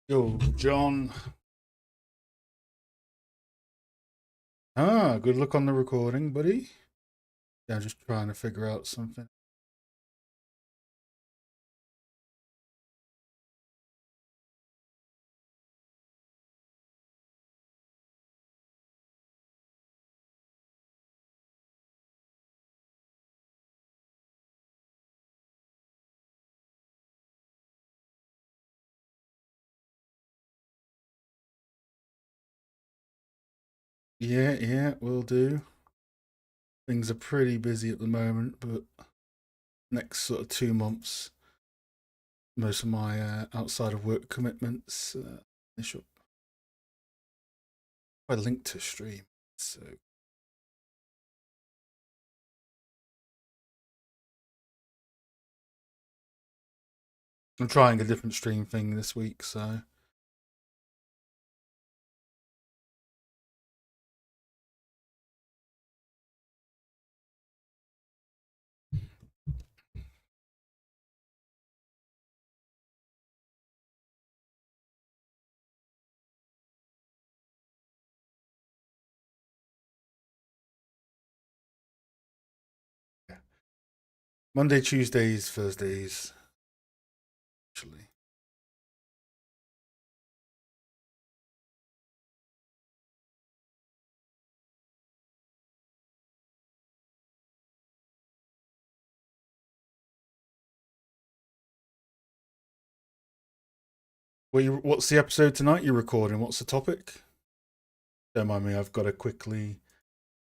Yo, John. Good luck on the recording, buddy. Yeah, I'm just trying to figure out something. Yeah, will do. Things are pretty busy at the moment, but next sort of 2 months, most of my outside of work commitments finish up. I linked to stream, so I'm trying a different stream thing this week. So yeah. Monday, Tuesdays, Thursdays, actually. What's the episode tonight you're recording? What's the topic? Don't mind me. I've got to quickly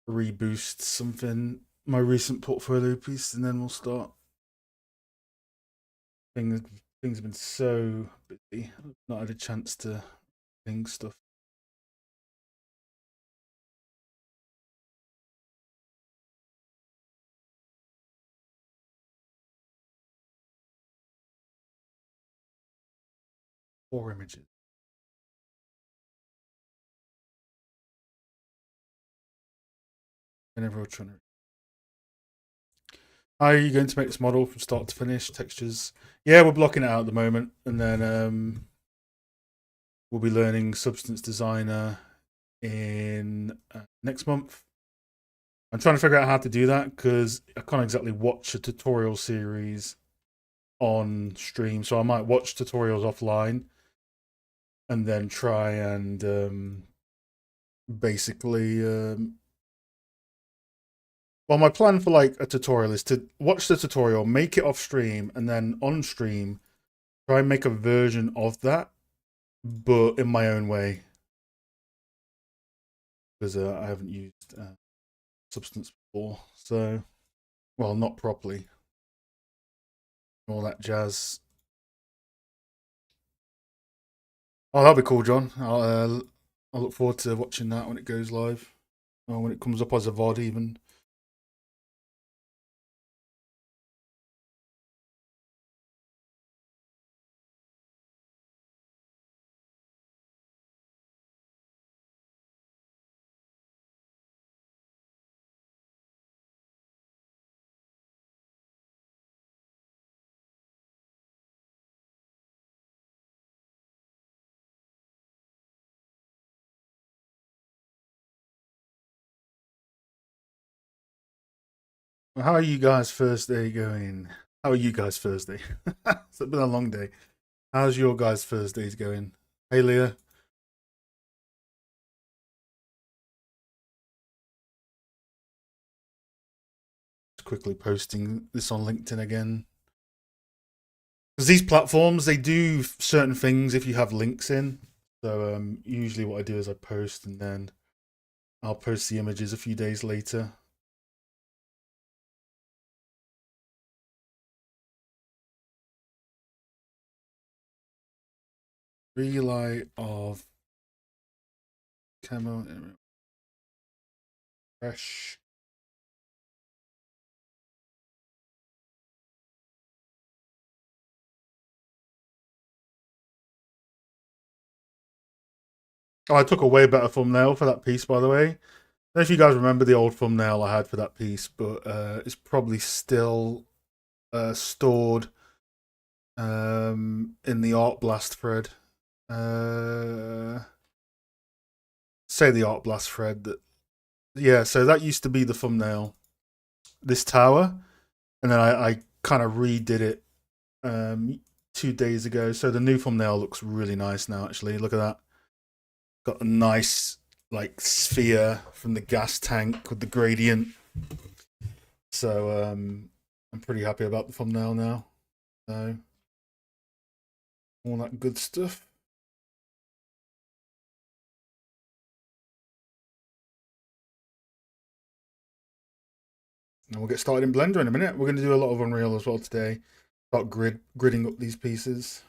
reboost something, my recent portfolio piece, and then we'll start. Things things have been so busy. I've not had a chance to think stuff. Four images. Whenever we're trying to. How are you going to make this model from start to finish? Textures. Yeah, we're blocking it out at the moment, and then we'll be learning Substance Designer in next month. I'm trying to figure out how to do that because I can't exactly watch a tutorial series on stream, so I might watch tutorials offline and then try and basically well, my plan for like a tutorial is to watch the tutorial, make it off stream, and then on stream try and make a version of that, but in my own way, because I haven't used Substance before. So, well, not properly, all that jazz. Oh, that'll be cool, John. I'll look forward to watching that when it goes live, or when it comes up as a VOD, even. How are you guys' first day going? How are you guys' Thursday? It's been a long day. How's your guys' Thursdays going? Hey, Leah. Just quickly posting this on LinkedIn again. Because these platforms, they do certain things if you have links in. So usually what I do is I post and then I'll post the images a few days later. Relay of camo fresh. Oh, I took a way better thumbnail for that piece, by the way. I don't know if you guys remember the old thumbnail I had for that piece, but it's probably still stored in the Art Blast thread. say the Art Blast thread that, yeah, so that used to be the thumbnail, this tower, and then I kind of redid it 2 days ago. So the new thumbnail looks really nice now. Actually, look at that. Got a nice like sphere from the gas tank with the gradient. So I'm pretty happy about the thumbnail now. So all that good stuff. And we'll get started in Blender in a minute. We're going to do a lot of Unreal as well today. Start gridding up these pieces.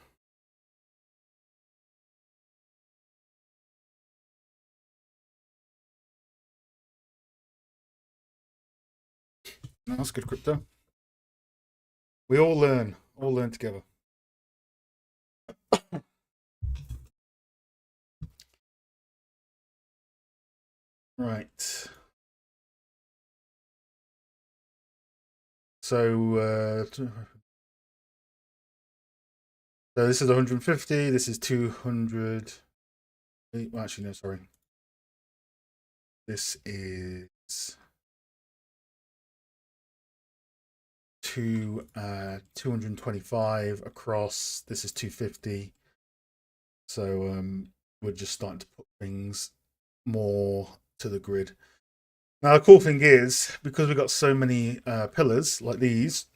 No, that's good, Crypto. We all learn together. Right. So this is 150. This is 200. Well, actually, no, sorry. This is 225 across. This is 250. So we're just starting to put things more to the grid. Now, the cool thing is, because we've got so many pillars like these,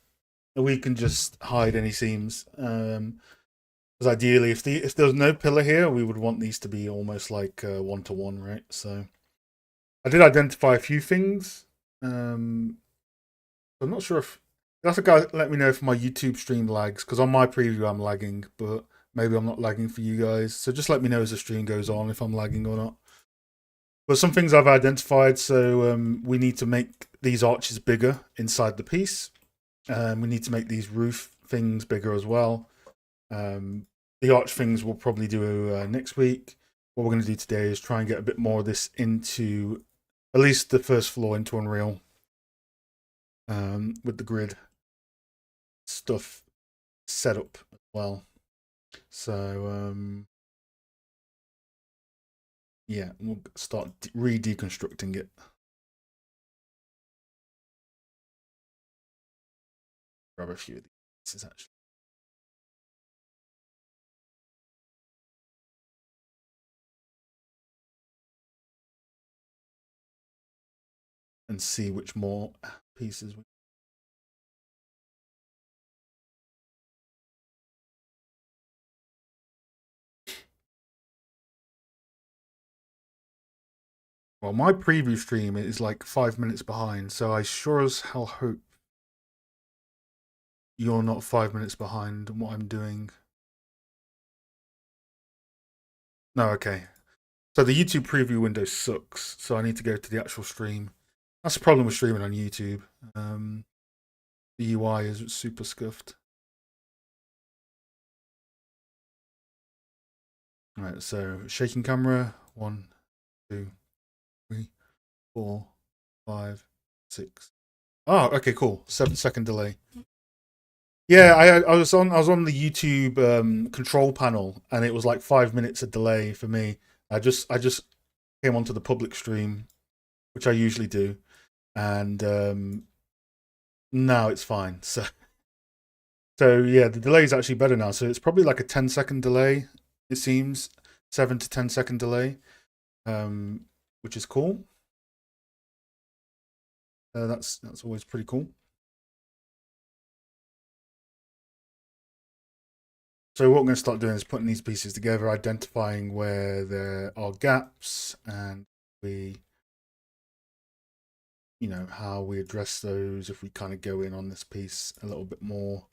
we can just hide any seams. Because ideally, if there was no pillar here, we would want these to be almost like one-to-one, right? So I did identify a few things. I'm not sure if that's a guy. Let me know if my YouTube stream lags, because on my preview I'm lagging, but maybe I'm not lagging for you guys. So just let me know as the stream goes on if I'm lagging or not. But some things I've identified. So we need to make these arches bigger inside the piece. We need to make these roof things bigger as well. The arch things we'll probably do next week. What we're going to do today is try and get a bit more of this into at least the first floor into Unreal with the grid stuff set up as well. So yeah, we'll start re-deconstructing it. Grab a few of these actually. And see which more pieces we. Well, my preview stream is like 5 minutes behind, so I sure as hell hope you're not 5 minutes behind on what I'm doing. No, okay. So the YouTube preview window sucks, so I need to go to the actual stream. That's the problem with streaming on YouTube. The UI is super scuffed. All right, so shaking camera, 1, 2, 3, 4, 5, 6. Oh, okay, cool. 7-second delay. Yeah, I was on the YouTube control panel, and it was like 5 minutes of delay for me. I just came onto the public stream, which I usually do, and now it's fine. So yeah, the delay is actually better now. So it's probably like a 10-second delay. It seems 7 to 10-second delay, which is cool. That's always pretty cool. So what we're going to start doing is putting these pieces together, identifying where there are gaps, and how we address those if we kind of go in on this piece a little bit more.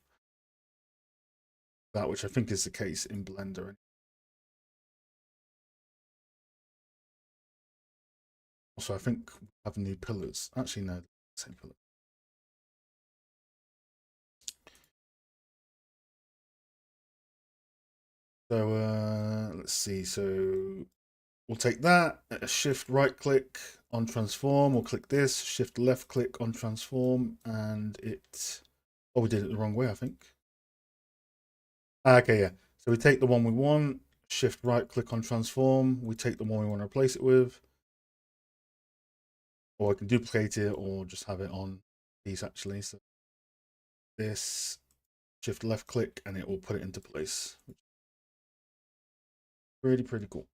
That which I think is the case in Blender. Also, I think we have new pillars. Actually, no, same pillar. So let's see. So we'll take that, shift right click on transform, we'll click this, shift left click on transform, and we did it the wrong way, I think. Okay, yeah. So we take the one we want, shift right click on transform. We take the one we want to replace it with. Or I can duplicate it or just have it on piece actually. So this, shift left click and it will put it into place. Pretty cool.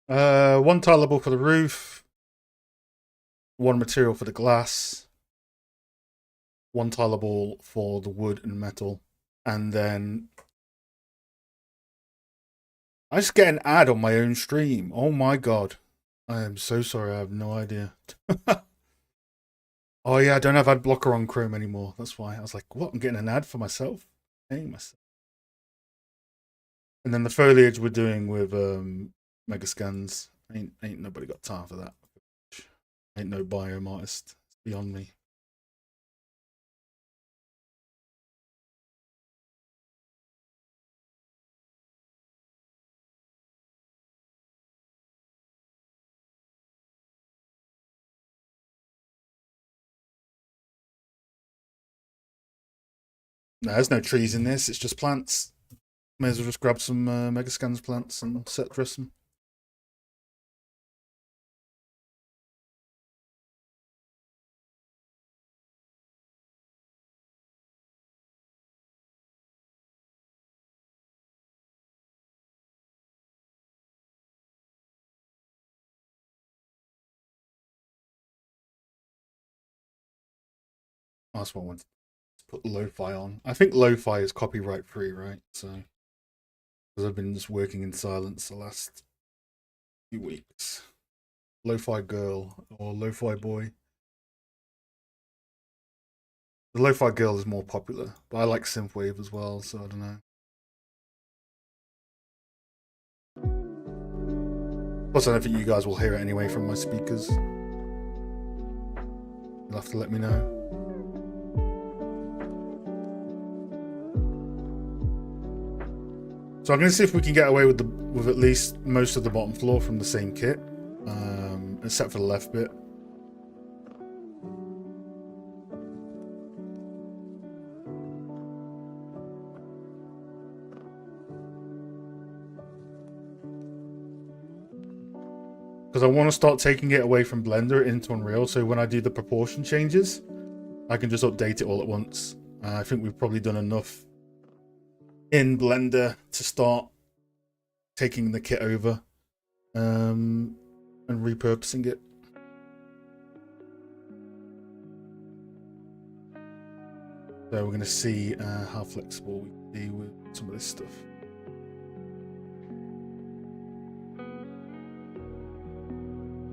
One tileable for the roof, one material for the glass, one tileable for the wood and metal, and then I just get an ad on my own stream. Oh my god. I am so sorry, I have no idea. Oh yeah, I don't have ad blocker on Chrome anymore. That's why. I was like, what? I'm getting an ad for myself? Hey, myself. And then the foliage we're doing with mega scans. Ain't nobody got time for that. Ain't no biome artist. It's beyond me. No, there's no trees in this. It's just plants. May as well just grab some mega scans plants and set dress them. That's what I wanted to put lo-fi on. I think lo-fi is copyright free, right? So, because I've been just working in silence the last few weeks. Lo-fi girl or lo-fi boy. The lo-fi girl is more popular, but I like synthwave as well, so I don't know. Plus, I don't think you guys will hear it anyway from my speakers. You'll have to let me know. So I'm going to see if we can get away with at least most of the bottom floor from the same kit, except for the left bit. Because I want to start taking it away from Blender into Unreal, so when I do the proportion changes, I can just update it all at once. I think we've probably done enough in Blender to start taking the kit over and repurposing it. So we're going to see how flexible we can be with some of this stuff.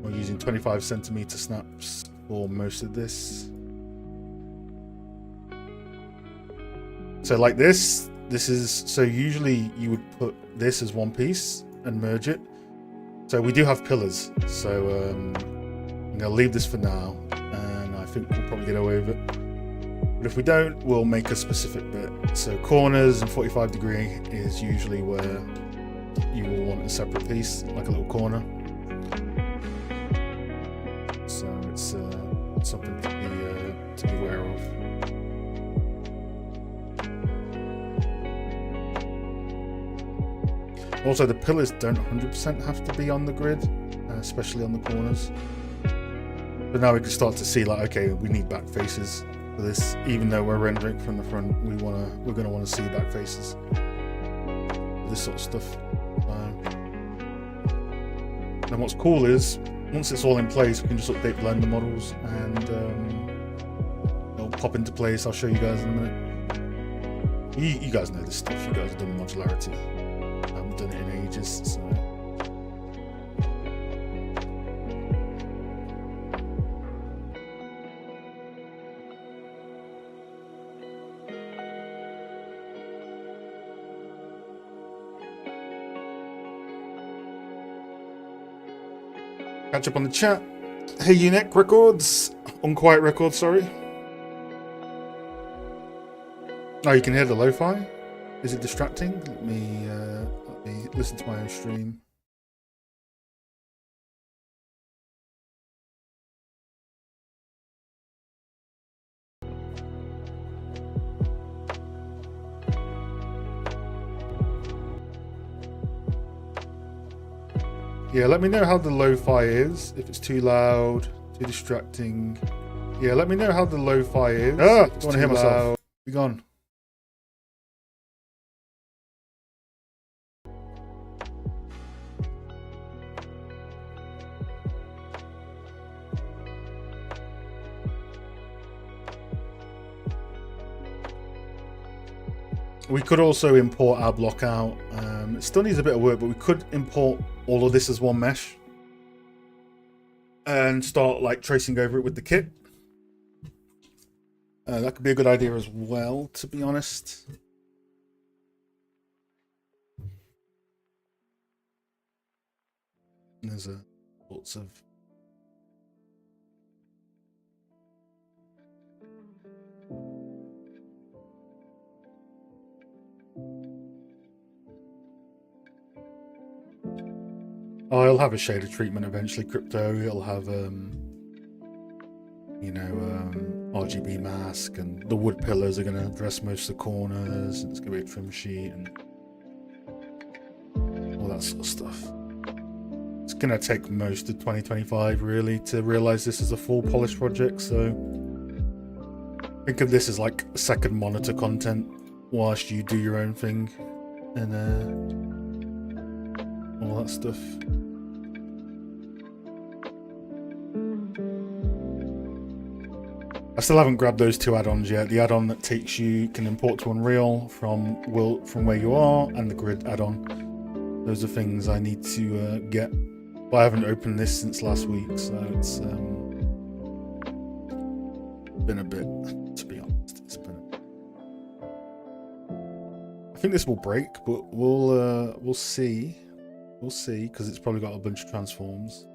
We're using 25 centimeter snaps for most of this. So like this is, so usually you would put this as one piece and merge it. So we do have pillars. So I'm going to leave this for now, and I think we'll probably get away with it. But if we don't, we'll make a specific bit. So corners and 45 degree is usually where you will want a separate piece, like a little corner. So it's something to be aware of. Also, the pillars don't 100% have to be on the grid, especially on the corners. But now we can start to see, like, okay, we need back faces for this. Even though we're rendering from the front, we're gonna want to see back faces. This sort of stuff. Then what's cool is, once it's all in place, we can just update Blender models and it'll pop into place. I'll show you guys in a minute. You guys know this stuff. You guys have done modularity. I haven't done it in ages, so. Catch up on the chat. Hey, Unique Records. Unquiet Records, sorry. Oh, you can hear the lo-fi? Is it distracting? Let me listen to my own stream. Yeah, let me know how the lo-fi is. If it's too loud, too distracting. Yeah, let me know how the lo-fi is. Ah, I want to hear myself. Be gone. We could also import our block out. It still needs a bit of work, but we could import all of this as one mesh and start like tracing over it with the kit. That could be a good idea as well, to be honest. There's lots of oh, it'll have a shader treatment eventually. Crypto, it'll have you know, RGB mask, and the wood pillars are going to address most of the corners. And it's going to be a trim sheet and all that sort of stuff. It's going to take most of 2025 really to realize this is a full polished project. So think of this as like second monitor content whilst you do your own thing and all that stuff. I still haven't grabbed those two add-ons yet. The add-on that takes you can import to Unreal from where you are, and the grid add-on. Those are things I need to get. But I haven't opened this since last week, so it's been a bit, to be honest. It's been a bit. I think this will break, but we'll see. We'll see, because it's probably got a bunch of transforms.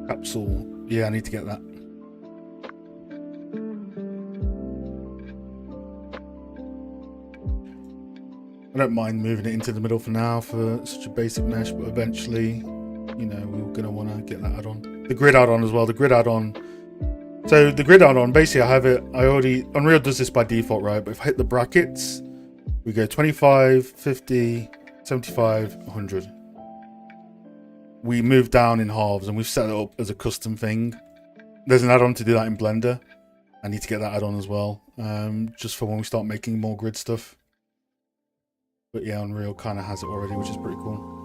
Capsule. Yeah, I need to get that. I don't mind moving it into the middle for now for such a basic mesh, but eventually, you know, we're going to want to get that add-on. The grid add-on as well. The grid add-on. So the grid add-on, basically I have it, Unreal does this by default, right? But if I hit the brackets, we go 25, 50, 75, 100. We move down in halves and we've set it up as a custom thing. There's an add-on to do that in Blender. I need to get that add-on as well, just for when we start making more grid stuff. But yeah, Unreal kind of has it already, which is pretty cool.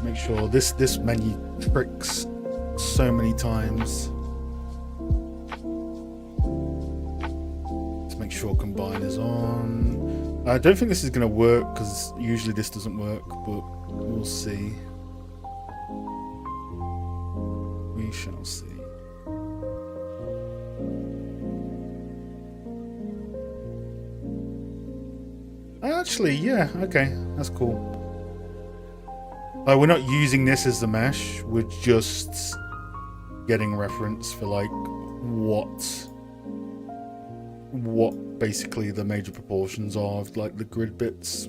Make sure this menu tricks so many times. Let's make sure combine is on. I don't think this is going to work because usually this doesn't work, but we'll see. We We shall see. Actually, yeah, okay, that's cool. We're not using this as the mesh, we're just getting reference for like what basically the major proportions are of like the grid bits.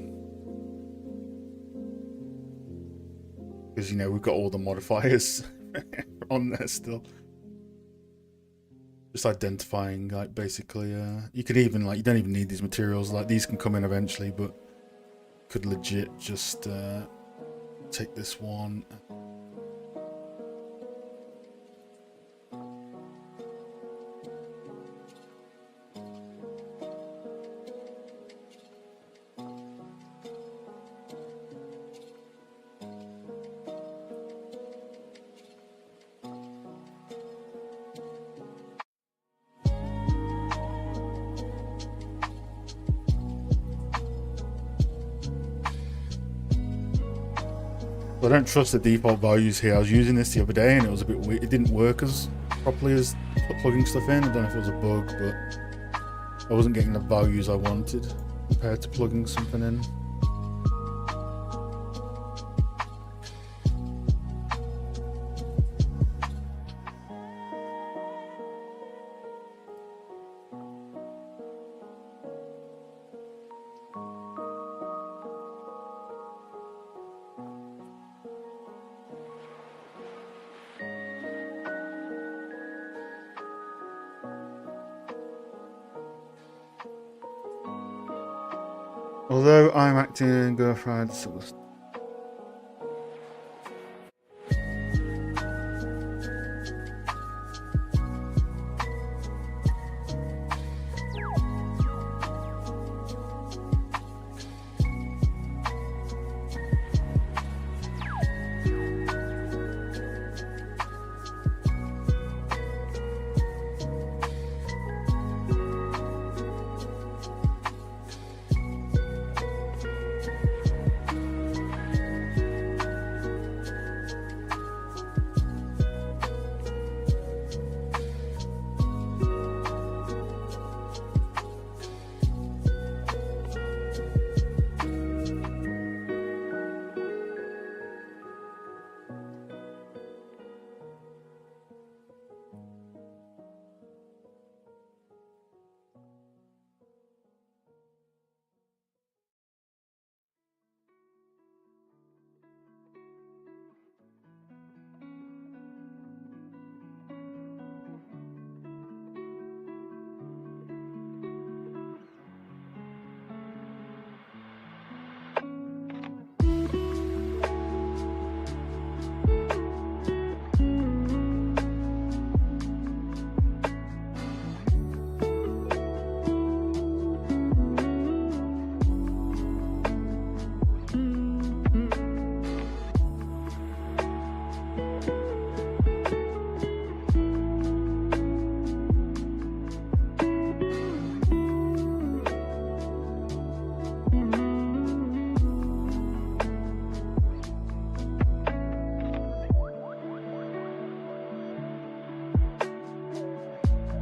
Because, you know, we've got all the modifiers on there still. Just identifying, like, basically, you could even, like, you don't even need these materials. Like, these can come in eventually, but could legit just take this one. I don't trust the default values here. I was using this the other day and it was a bit weird. It didn't work as properly as plugging stuff in. I don't know if it was a bug, but I wasn't getting the values I wanted compared to plugging something in. Although I'm acting girlfriend, so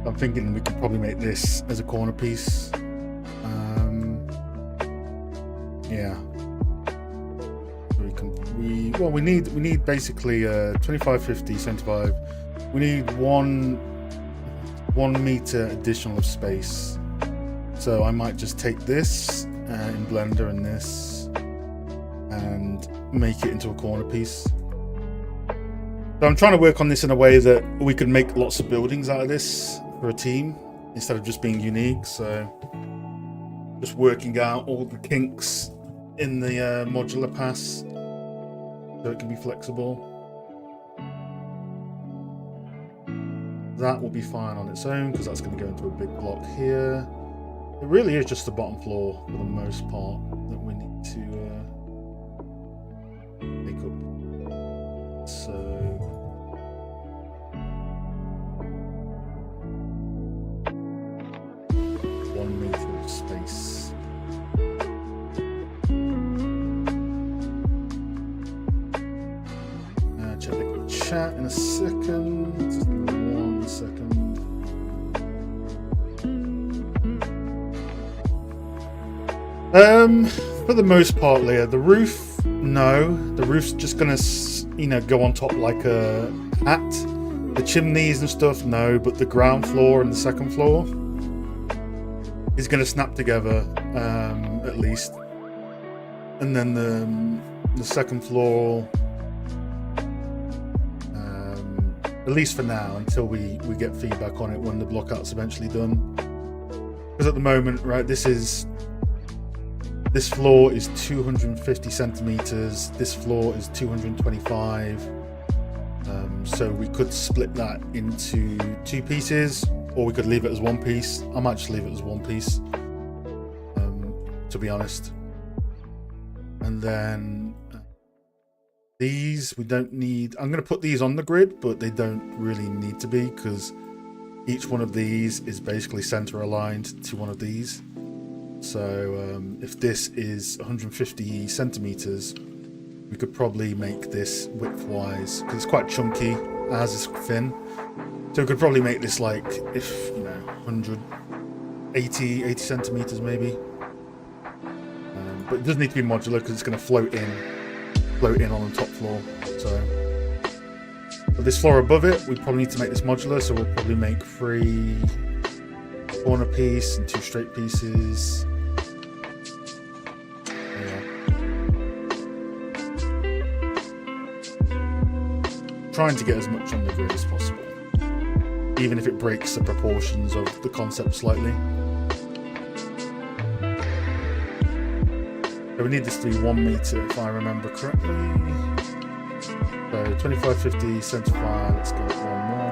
I'm thinking we could probably make this as a corner piece. Yeah. So we need basically 25, 50, 75. We need 1 meter additional of space. So I might just take this in Blender and this and make it into a corner piece. So I'm trying to work on this in a way that we could make lots of buildings out of this for a team instead of just being unique. So just working out all the kinks in the modular pass so it can be flexible. That will be fine on its own because that's going to go into a big block here. It really is just the bottom floor for the most part that we need to make up. So 1 meter of space. Check the chat in a second. Just 1 second. For the most part, Leah, the roof, no. The roof's just gonna, you know, go on top like a hat. The chimneys and stuff, no. But the ground floor and the second floor is gonna snap together, at least. And then the second floor, at least for now, until we get feedback on it when the blockout's eventually done. Because at the moment, right, this floor is 250 centimeters. This floor is 225. So we could split that into 2 pieces, or we could leave it as 1 piece. I might just leave it as 1 piece, to be honest. And then these we don't need. I'm going to put these on the grid, but they don't really need to be, because each one of these is basically center aligned to one of these. So if this is 150 centimeters, we could probably make this width-wise, because it's quite chunky as is thin. So we could probably make this like, if you know, 180 centimeters maybe. But it does need to be modular because it's going to float in on the top floor. So for this floor above it, we probably need to make this modular. So we'll probably make 3 corner piece and 2 straight pieces. Trying to get as much on the grid as possible, even if it breaks the proportions of the concept slightly. So we need this to be 1 meter if I remember correctly. So 2550 center fire, let's go 1 more.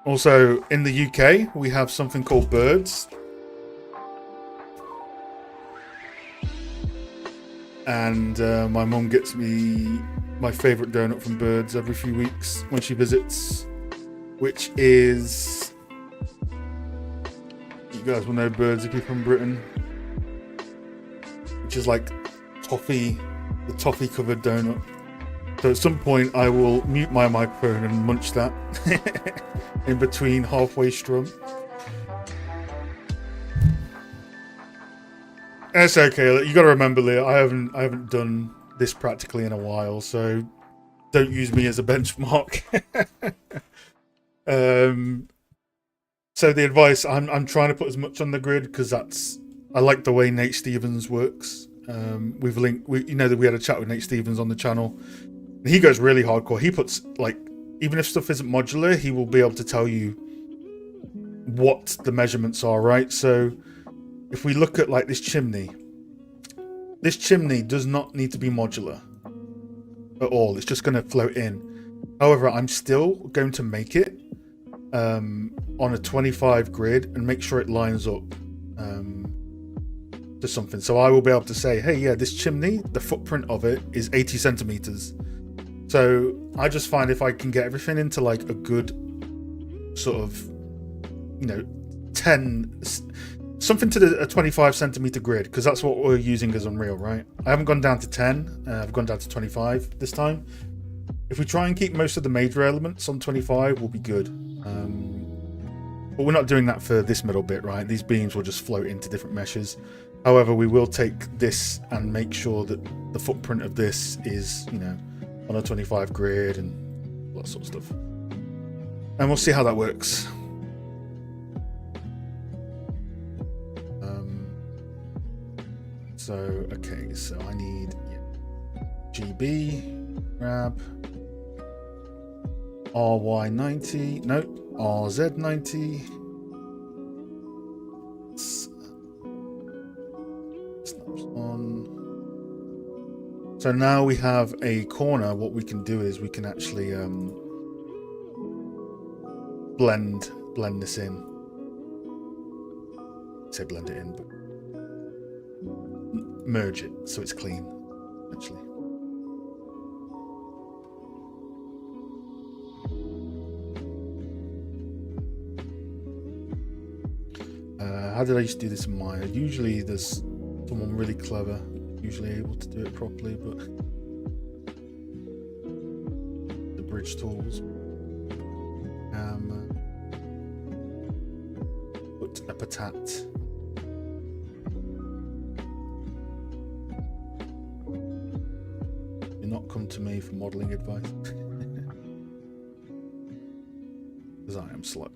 Also, in the UK, we have something called birds. And my mum gets me my favourite donut from Birds every few weeks when she visits, which is... You guys will know Birds if you're from Britain. Which is like toffee, the toffee covered donut. So at some point I will mute my microphone and munch that in between halfway strum. It's okay. You got to remember, Leah, I haven't done this practically in a while, so don't use me as a benchmark. So the advice, I'm trying to put as much on the grid because I like the way Nate Stevens works. We've linked, you know that we had a chat with Nate Stevens on the channel. And he goes really hardcore. He puts, like, even if stuff isn't modular, he will be able to tell you what the measurements are, right? So if we look at like this chimney does not need to be modular at all. It's just going to float in. However, I'm still going to make it on a 25 grid and make sure it lines up to something. So I will be able to say, hey, yeah, this chimney, the footprint of it is 80 centimeters. So I just find if I can get everything into like a good sort of, you know, 10, something to a 25 centimeter grid, because that's what we're using as Unreal, right? I haven't gone down to 10, I've gone down to 25 this time. If we try and keep most of the major elements on 25, we'll be good. But we're not doing that for this middle bit, right? These beams will just float into different meshes. However, we will take this and make sure that the footprint of this is, you know, on a 25 grid and all that sort of stuff. And we'll see how that works. So, okay, so I need GB, grab, RY90, no, RZ90. Snaps on. So now we have a corner. What we can do is we can actually blend this in. Say blend it in, but merge it so it's clean, actually. did I used to do this in Maya? Usually there's someone really clever, usually able to do it properly, but the bridge tools. Put a patat. Do not come to me for modelling advice. Because I am slow.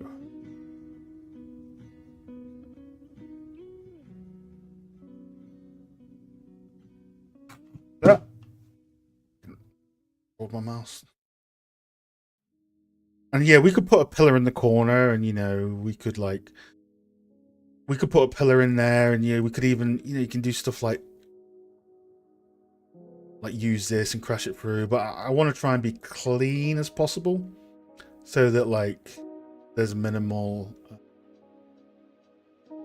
Hold my mouse. And yeah, we could put a pillar in the corner, and you know, we could put a pillar in there, and you know, we could even, you know, you can do stuff like use this and crash it through. But I want to try and be clean as possible, so that like there's minimal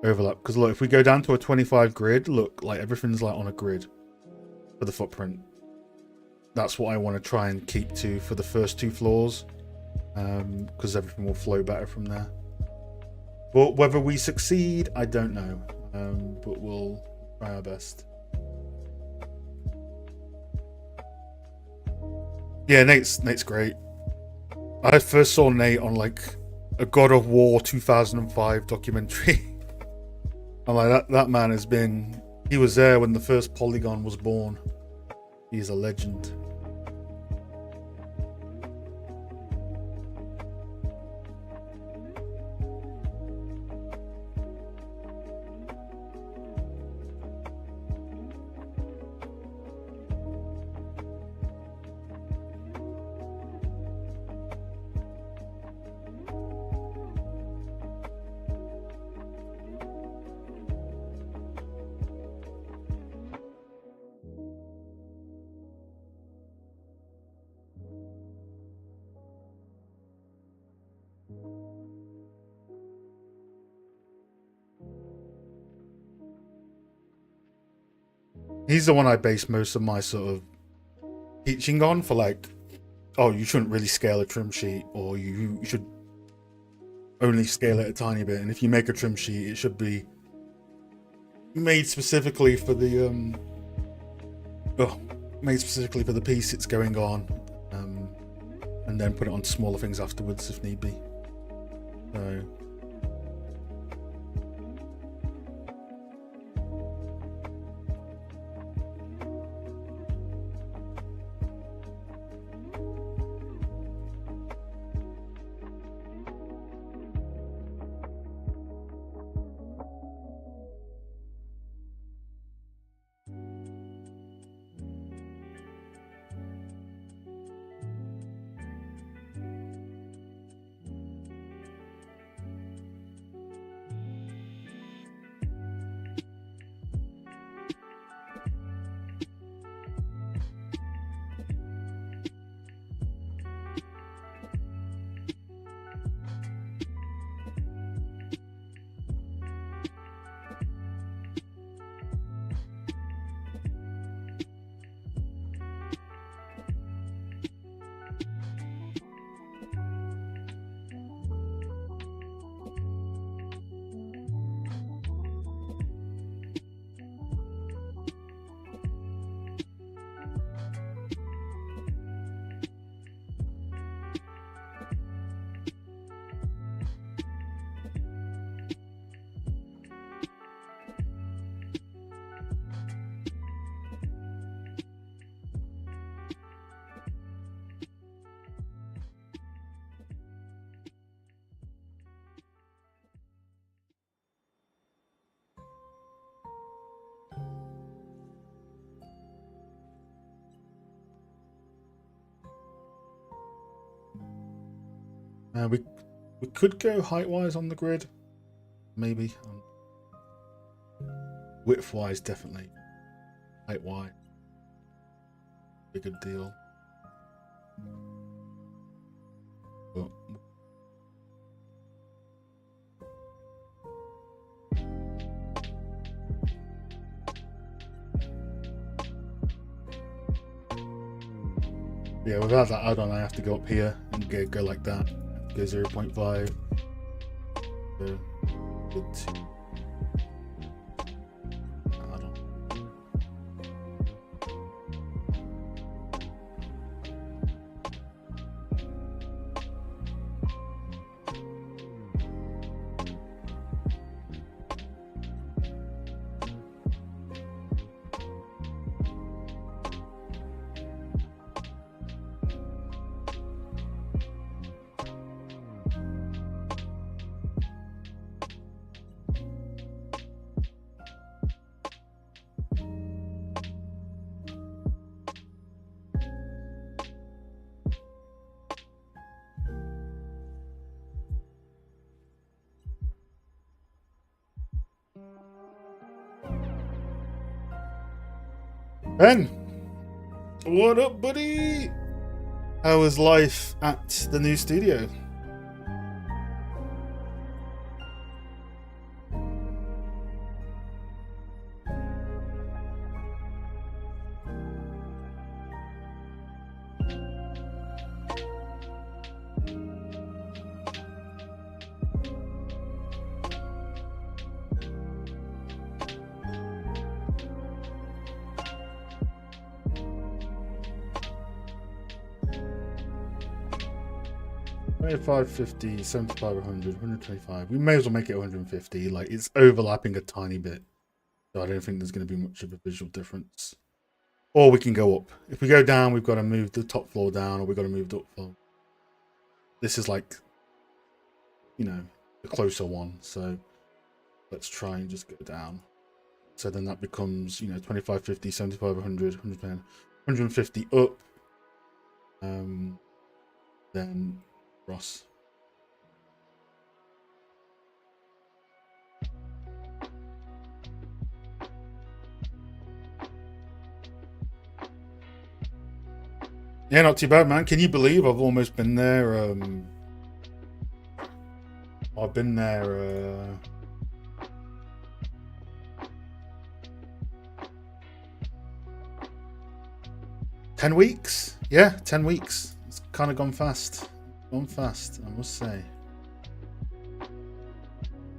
overlap. Because look, if we go down to a 25 grid, look, like everything's like on a grid for the footprint. That's what I want to try and keep to for the first 2 floors, because everything will flow better from there. But whether we succeed, I don't know. But we'll try our best. Yeah, Nate's great. I first saw Nate on like a God of War 2005 documentary. I'm like, that man has been. He was there when the first Polygon was born. He's a legend. He's the one I base most of my sort of teaching on, for like, oh, you shouldn't really scale a trim sheet, or you should only scale it a tiny bit. And if you make a trim sheet, it should be made specifically for the piece it's going on, and then put it on smaller things afterwards if need be. So. We could go height-wise on the grid, maybe. Width-wise, definitely. Height-wise, a good deal. But yeah, without that add-on, I have to go up here and go like that. Go 0.5. Go 2. Ben, what up, buddy? How is life at the new studio? $25, $50, $75, $100, $125. We may as well make it $150. Like, it's overlapping a tiny bit. So I don't think there's going to be much of a visual difference. Or we can go up. If we go down, we've got to move the top floor down, or we've got to move the up floor. This is like, you know, the closer one. So let's try and just go down. So then that becomes, you know, 25, 50, 75, 100, 110, 150 up. Then Ross. Yeah, not too bad, man. Can you believe I've almost been there? I've been there 10 weeks. Yeah, 10 weeks. It's kind of gone fast. Gone fast, I must say.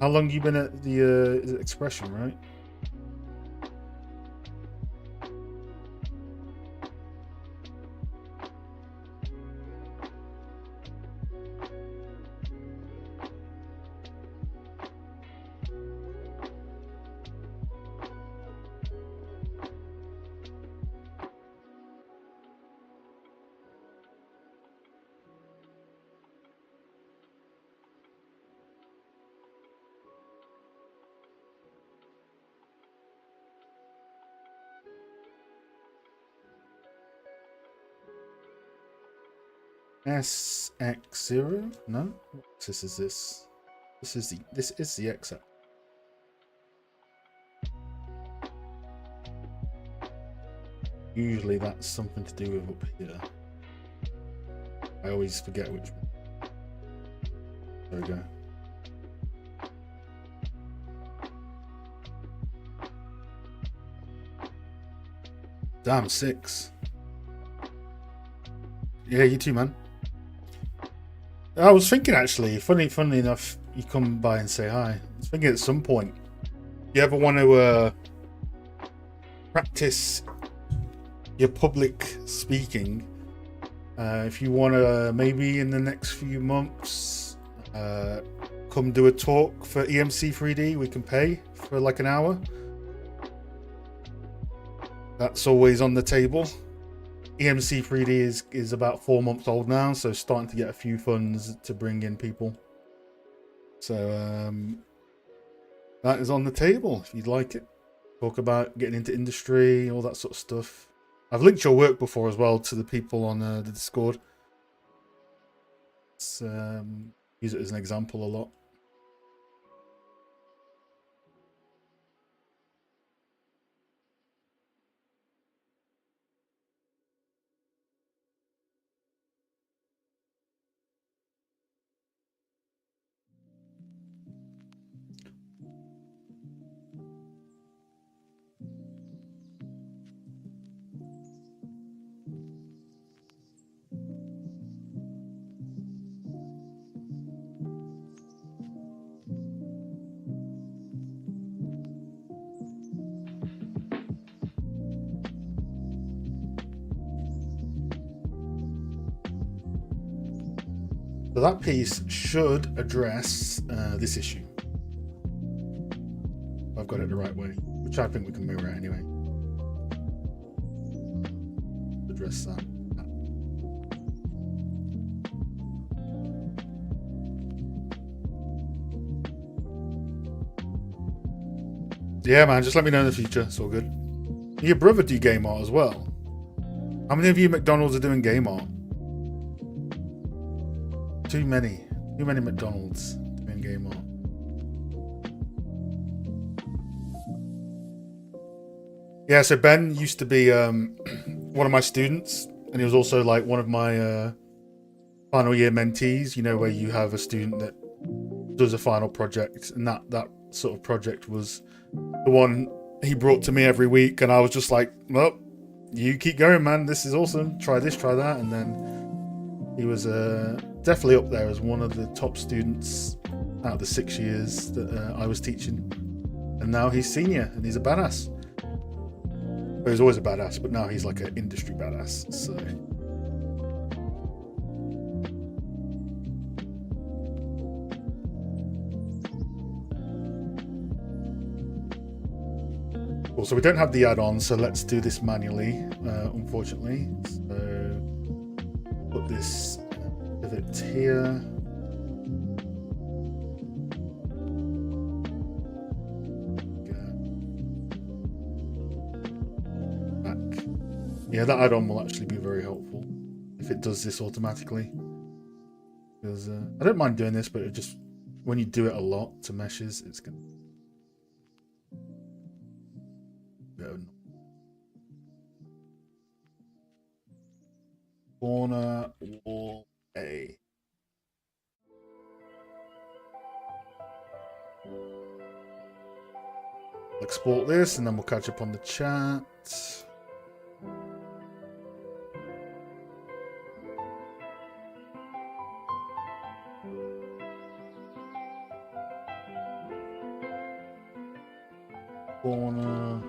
How long you been at the Expression, right? SX0? No? What axis is this? This is the X axis. Usually that's something to do with up here. I always forget which one. There we go. Damn, 6. Yeah, you too, man. I was thinking, actually, funny enough, you come by and say hi. I was thinking at some point, you ever want to practice your public speaking? If you want to, maybe in the next few months, come do a talk for EMC 3D. We can pay for like an hour. That's always on the table. EMC 3D is about 4 months old now, so starting to get a few funds to bring in people. So that is on the table if you'd like it. Talk about getting into industry, all that sort of stuff. I've linked your work before as well to the people on the Discord. Let's use it as an example a lot. So that piece should address this issue. I've got it the right way, which I think we can mirror it anyway. Address that. Yeah, man, just let me know in the future. It's all good. Your brother do game art as well. How many of you McDonald's are doing game art? Too many McDonald's doing game art. Yeah, so Ben used to be one of my students, and he was also like one of my final year mentees. You know, where you have a student that does a final project, and that sort of project was the one he brought to me every week, and I was just like, well, you keep going, man. This is awesome. Try this, try that, and then he was definitely up there as one of the top students out of the 6 years that I was teaching, and now he's senior and he's a badass. Well, he was always a badass, but now he's like an industry badass. So. Cool, so we don't have the add-on, so let's do this manually, unfortunately. So put this pivot here. Back. Yeah, that add-on will actually be very helpful if it does this automatically. Because I don't mind doing this, but it just, when you do it a lot to meshes, it's gonna corner wall A. Export this and then we'll catch up on the chat. Corner.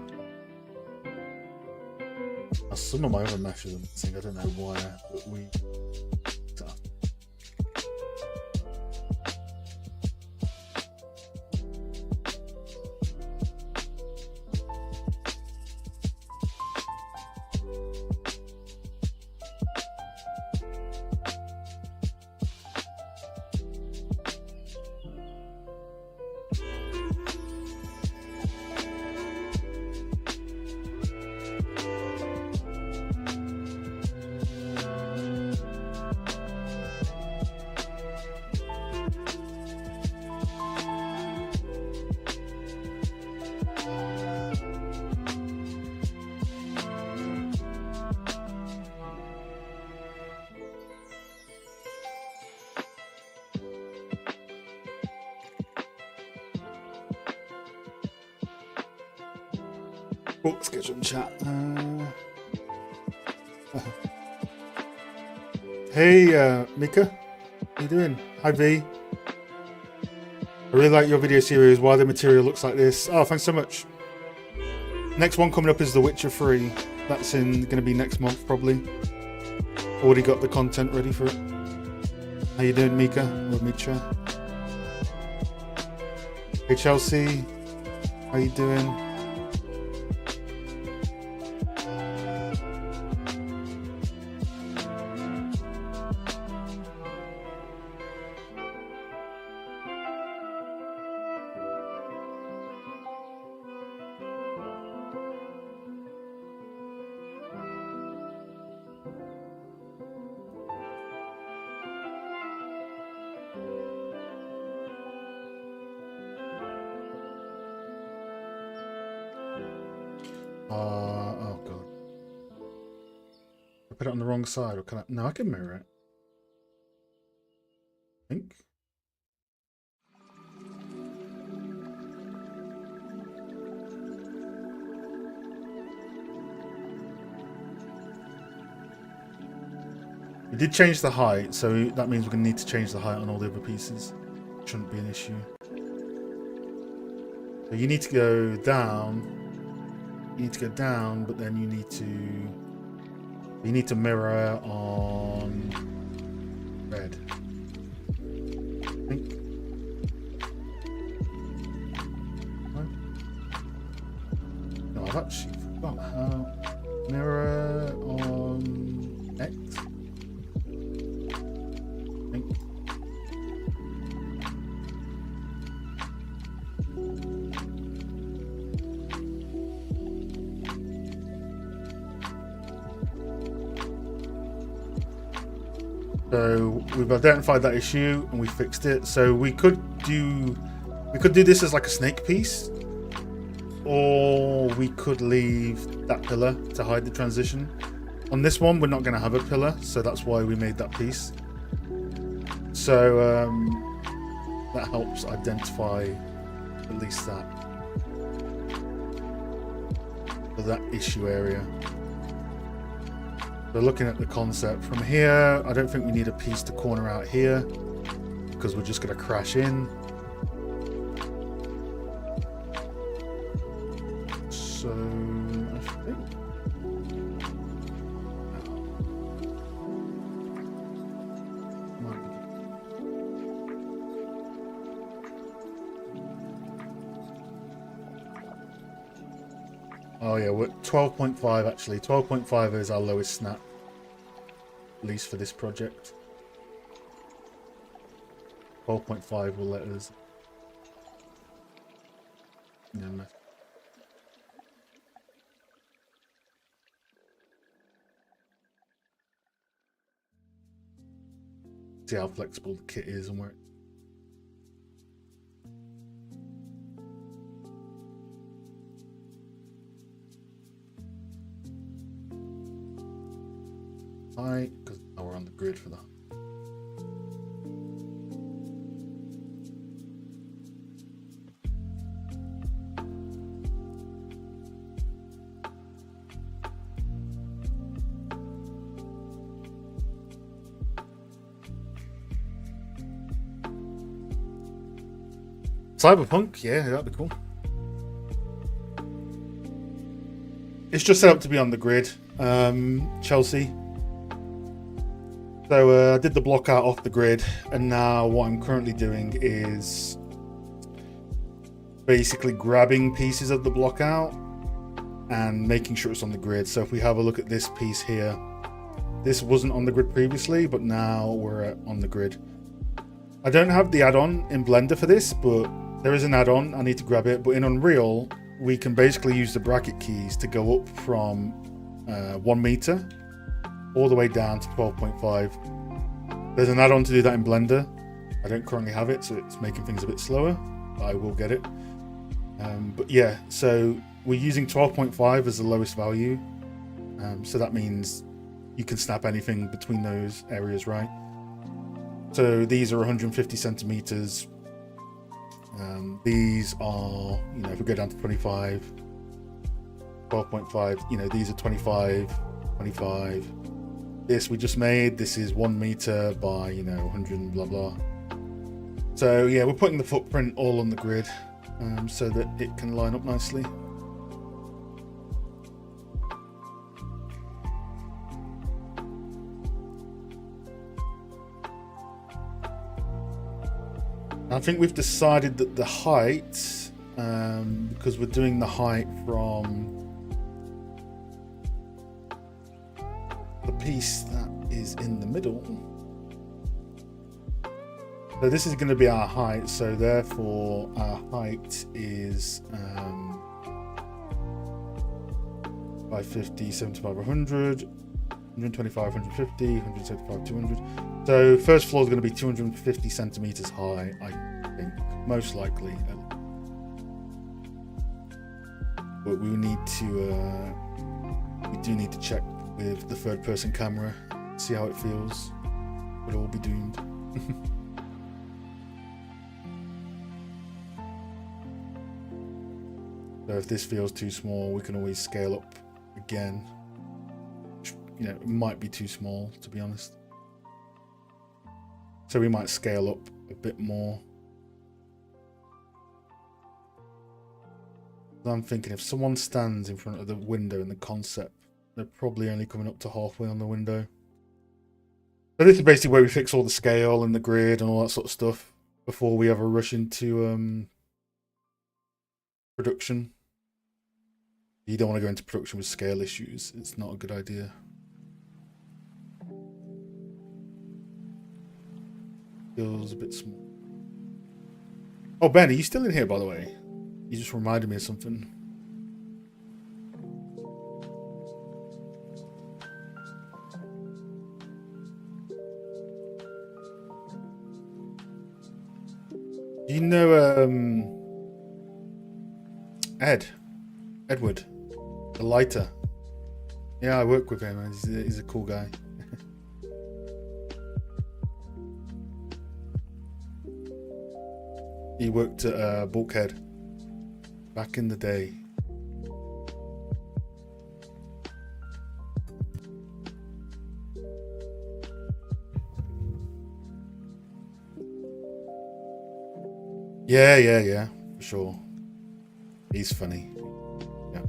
Some of my other meshes are missing, I don't know why, but we... Oh, let's get some chat. Hey, Mika. How you doing? Hi, V. I really like your video series, Why the Material Looks Like This. Oh, thanks so much. Next one coming up is The Witcher 3. That's going to be next month, probably. Already got the content ready for it. How you doing, Mika? Or Micha? Hey, Chelsea. How you doing? Oh god. I put it on the wrong side, or can I? No, I can mirror it. I think. We did change the height, so that means we're going to need to change the height on all the other pieces. Shouldn't be an issue. So you need to go down. You need to go down, but then you need to mirror on red. I think. No, I've actually forgot how. Mirror on X. I think. So we've identified that issue and we fixed it. So we could do this as like a snake piece, or we could leave that pillar to hide the transition. On this one, we're not going to have a pillar, so that's why we made that piece. So that helps identify at least that for that issue area. So looking at the concept from here, I don't think we need a piece to corner out here because we're just going to crash in. So I think oh yeah, we're 12.5 actually. 12.5 is our lowest snap, at least for this project. 12.5 will let us. Yeah, see how flexible the kit is and where. Because now we're on the grid for that. Cyberpunk, yeah, that'd be cool. It's just set up to be on the grid, Chelsea. So I did the block out off the grid, and now what I'm currently doing is basically grabbing pieces of the block out and making sure it's on the grid. So if we have a look at this piece here, this wasn't on the grid previously, but now we're on the grid. I don't have the add-on in Blender for this, but there is an add-on. I need to grab it. But in Unreal, we can basically use the bracket keys to go up from 1 meter all the way down to 12.5. There's an add-on to do that in Blender. I don't currently have it, so it's making things a bit slower, but I will get it. But yeah, so we're using 12.5 as the lowest value. So that means you can snap anything between those areas, right? So these are 150 centimeters. These are, you know, if we go down to 25, 12.5, you know, these are 25, 25. This we just made, this is 1 meter by, you know, 100 blah blah. So yeah, we're putting the footprint all on the grid so that it can line up nicely. I think we've decided that the height, because we're doing the height from the piece that is in the middle. So this is going to be our height, so therefore our height is 550, 75, 100, 125, 150, 175, 200. So first floor is going to be 250 centimeters high, I think, most likely. But we need to, we do need to check with the third person camera, see how it feels. We'll all be doomed. So if this feels too small, we can always scale up again. You know, it might be too small, to be honest. So we might scale up a bit more. I'm thinking if someone stands in front of the window in the concept, they're probably only coming up to halfway on the window. So this is basically where we fix all the scale and the grid and all that sort of stuff before we ever rush into production. You don't want to go into production with scale issues. It's not a good idea. Feels a bit small. Oh, Ben, are you still in here, by the way? You just reminded me of something. Do you know Ed? Edward, the lighter. Yeah, I work with him. He's a cool guy. He worked at Bulkhead back in the day. Yeah, for sure. He's funny. Yeah.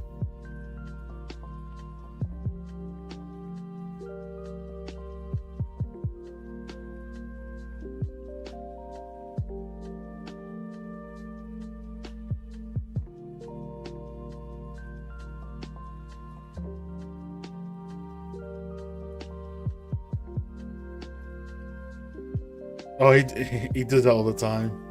Oh, he does that all the time.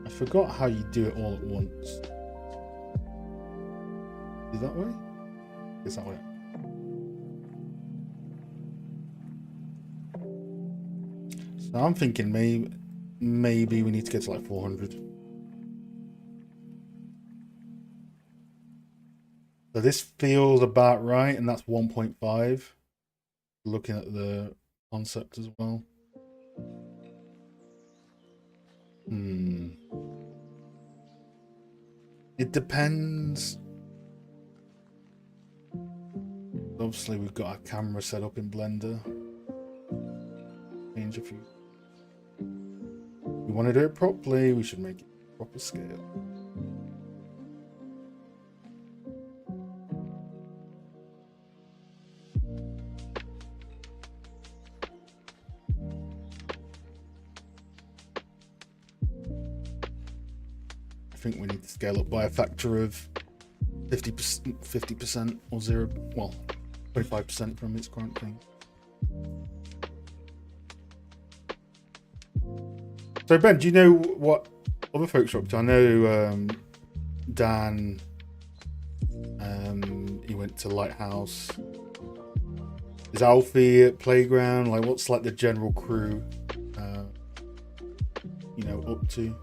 I forgot how you do it all at once. Is that way? Is that way? So I'm thinking maybe we need to get to like 400. So this feels about right, and that's 1.5. Looking at the concept as well. It depends. Obviously, we've got our camera set up in Blender. Change a few. We want to do it properly. We should make it proper scale. I think we need to scale up by a factor of 50% or 25% from its current thing. So Ben, do you know what other folks are up to? I know Dan, he went to Lighthouse. Is Alfie at Playground? Like, what's like the general crew, up to?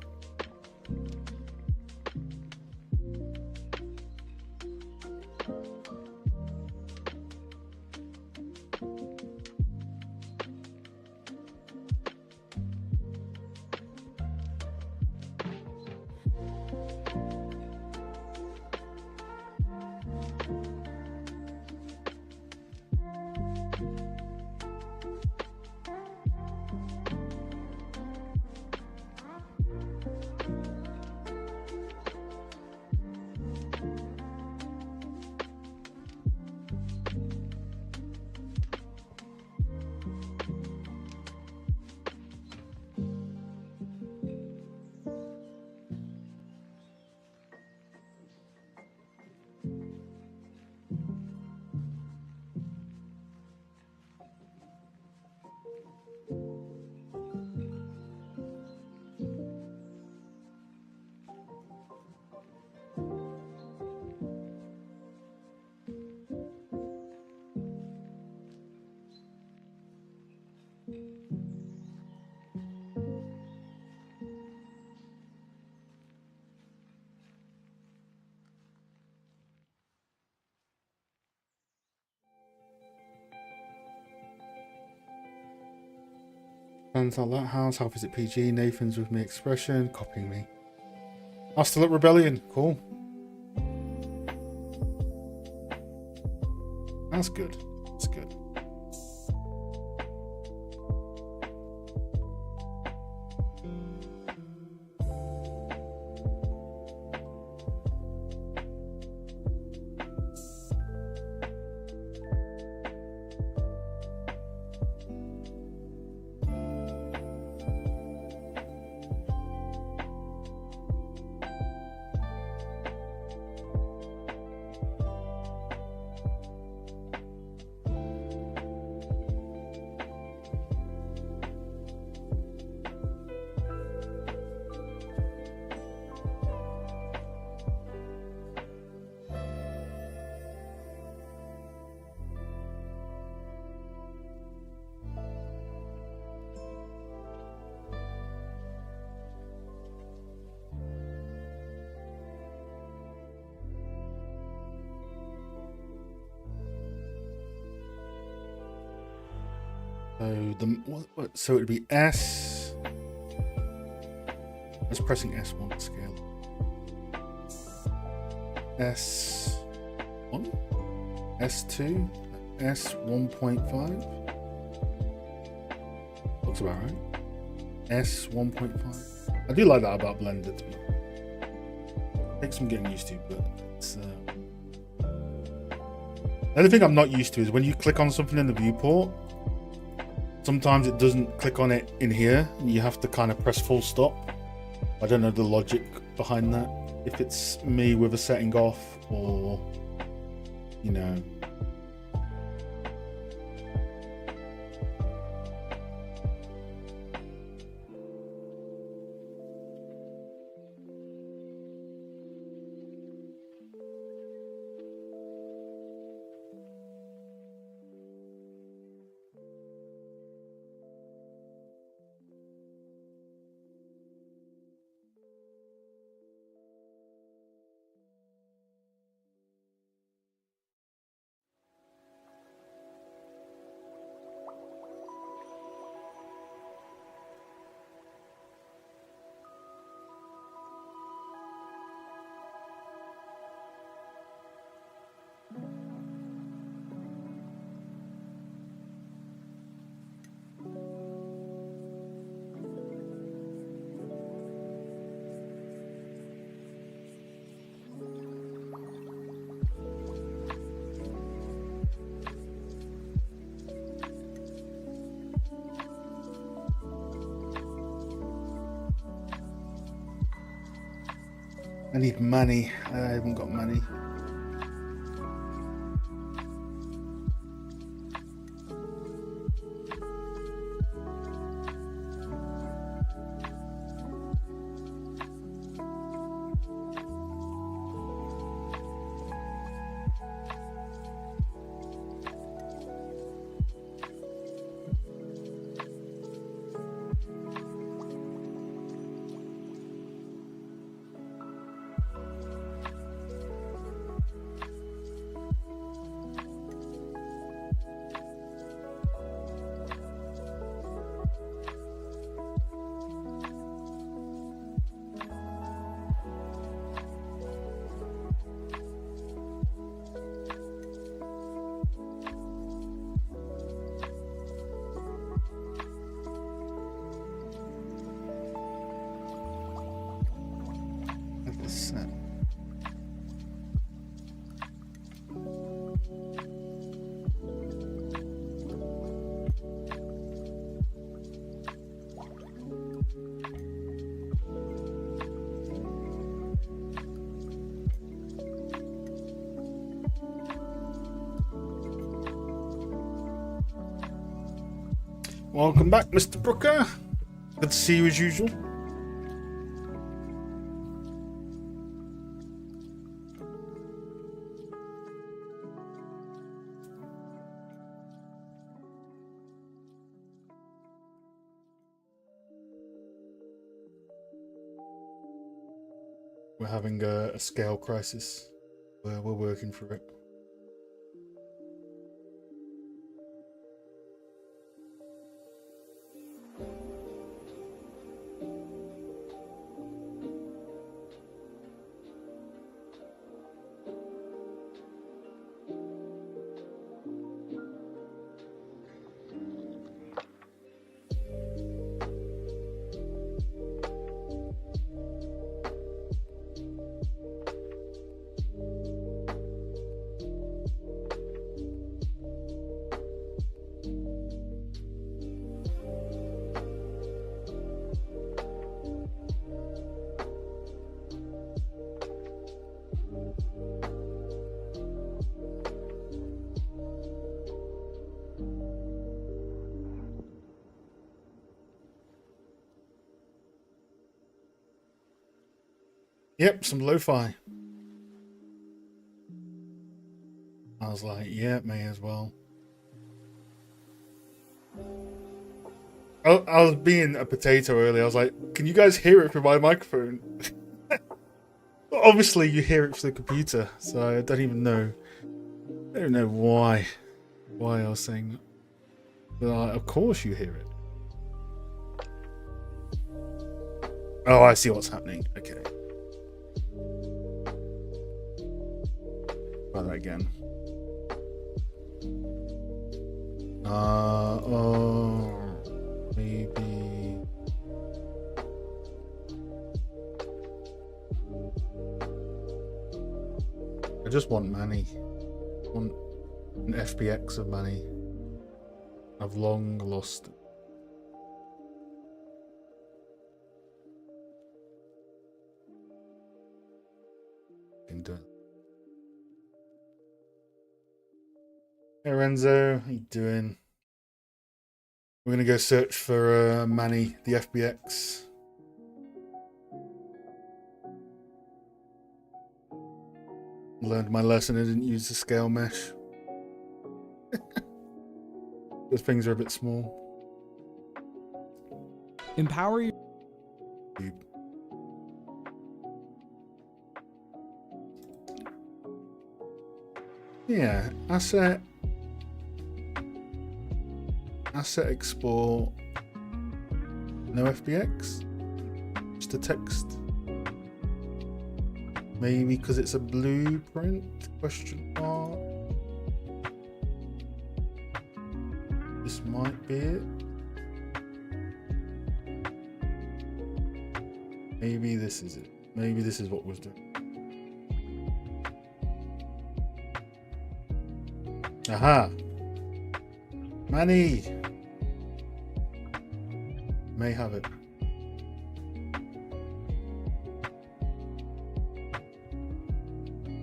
Plans at Lighthouse, How Is It PG, Nathan's with me, Expression, copying me. I'm still at Rebellion, cool. That's good. That's good. So it'd be S. I was pressing S1 to scale. S1, S2, S1.5. Looks about right. S1.5. I do like that about Blender, to be honest. Takes some getting used to, but it's. The only thing I'm not used to is when you click on something in the viewport, sometimes it doesn't click on it in here, and you have to kind of press full stop. I don't know the logic behind that. If it's me with a setting off, or, you know. I need money. I haven't got money. Welcome back, Mr. Brooker. Good to see you as usual. We're having a scale crisis. We're working through it. Yep, some lo-fi. I was like, yeah, may as well. I was being a potato earlier. I was like, can you guys hear it through my microphone? Obviously, you hear it through the computer, so I don't even know. I don't know why I was saying that. Of course you hear it. Oh, I see what's happening. Okay. Try that again. Oh, maybe. I just want money. I want an FPX of money. I've long lost it. Hey Renzo, how you doing? We're gonna go search for Manny, the FBX. Learned my lesson. I didn't use the scale mesh. Those things are a bit small. Empower you. Yeah, asset export, no FBX, just a text. Maybe because it's a blueprint, question mark. This might be it. Maybe this is it. Maybe this is what was doing. Aha! Manny! May have it.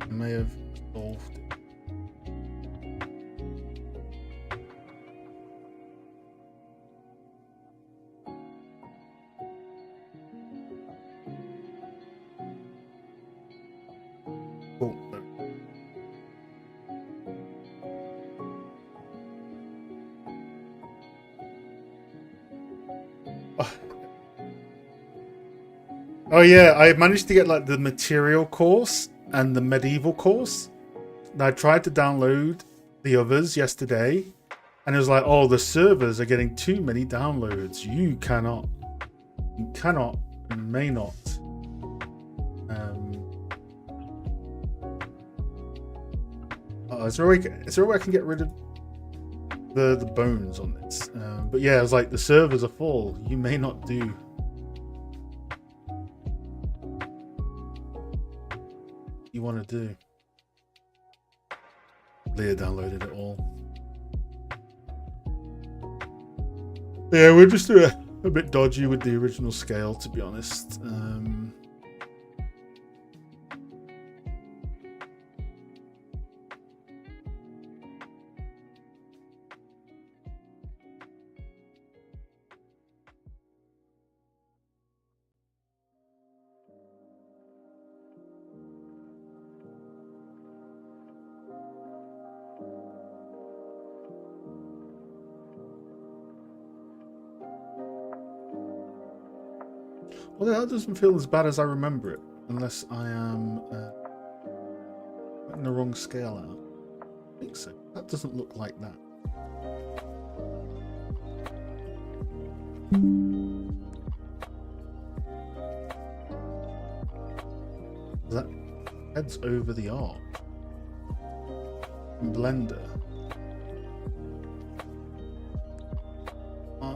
May have solved it. Cool. Oh yeah, I managed to get like the material course and the medieval course. And I tried to download the others yesterday, and it was like, oh, the servers are getting too many downloads. You cannot, and may not. Is there a way I can get rid of the bones on this? But yeah, it was like the servers are full. You may not do. You want to do. Leah downloaded it all. Yeah, we're just a bit dodgy with the original scale, to be honest. Well, that doesn't feel as bad as I remember it, unless I am putting the wrong scale out. I think so. That doesn't look like that. That heads over the arc. Blender. I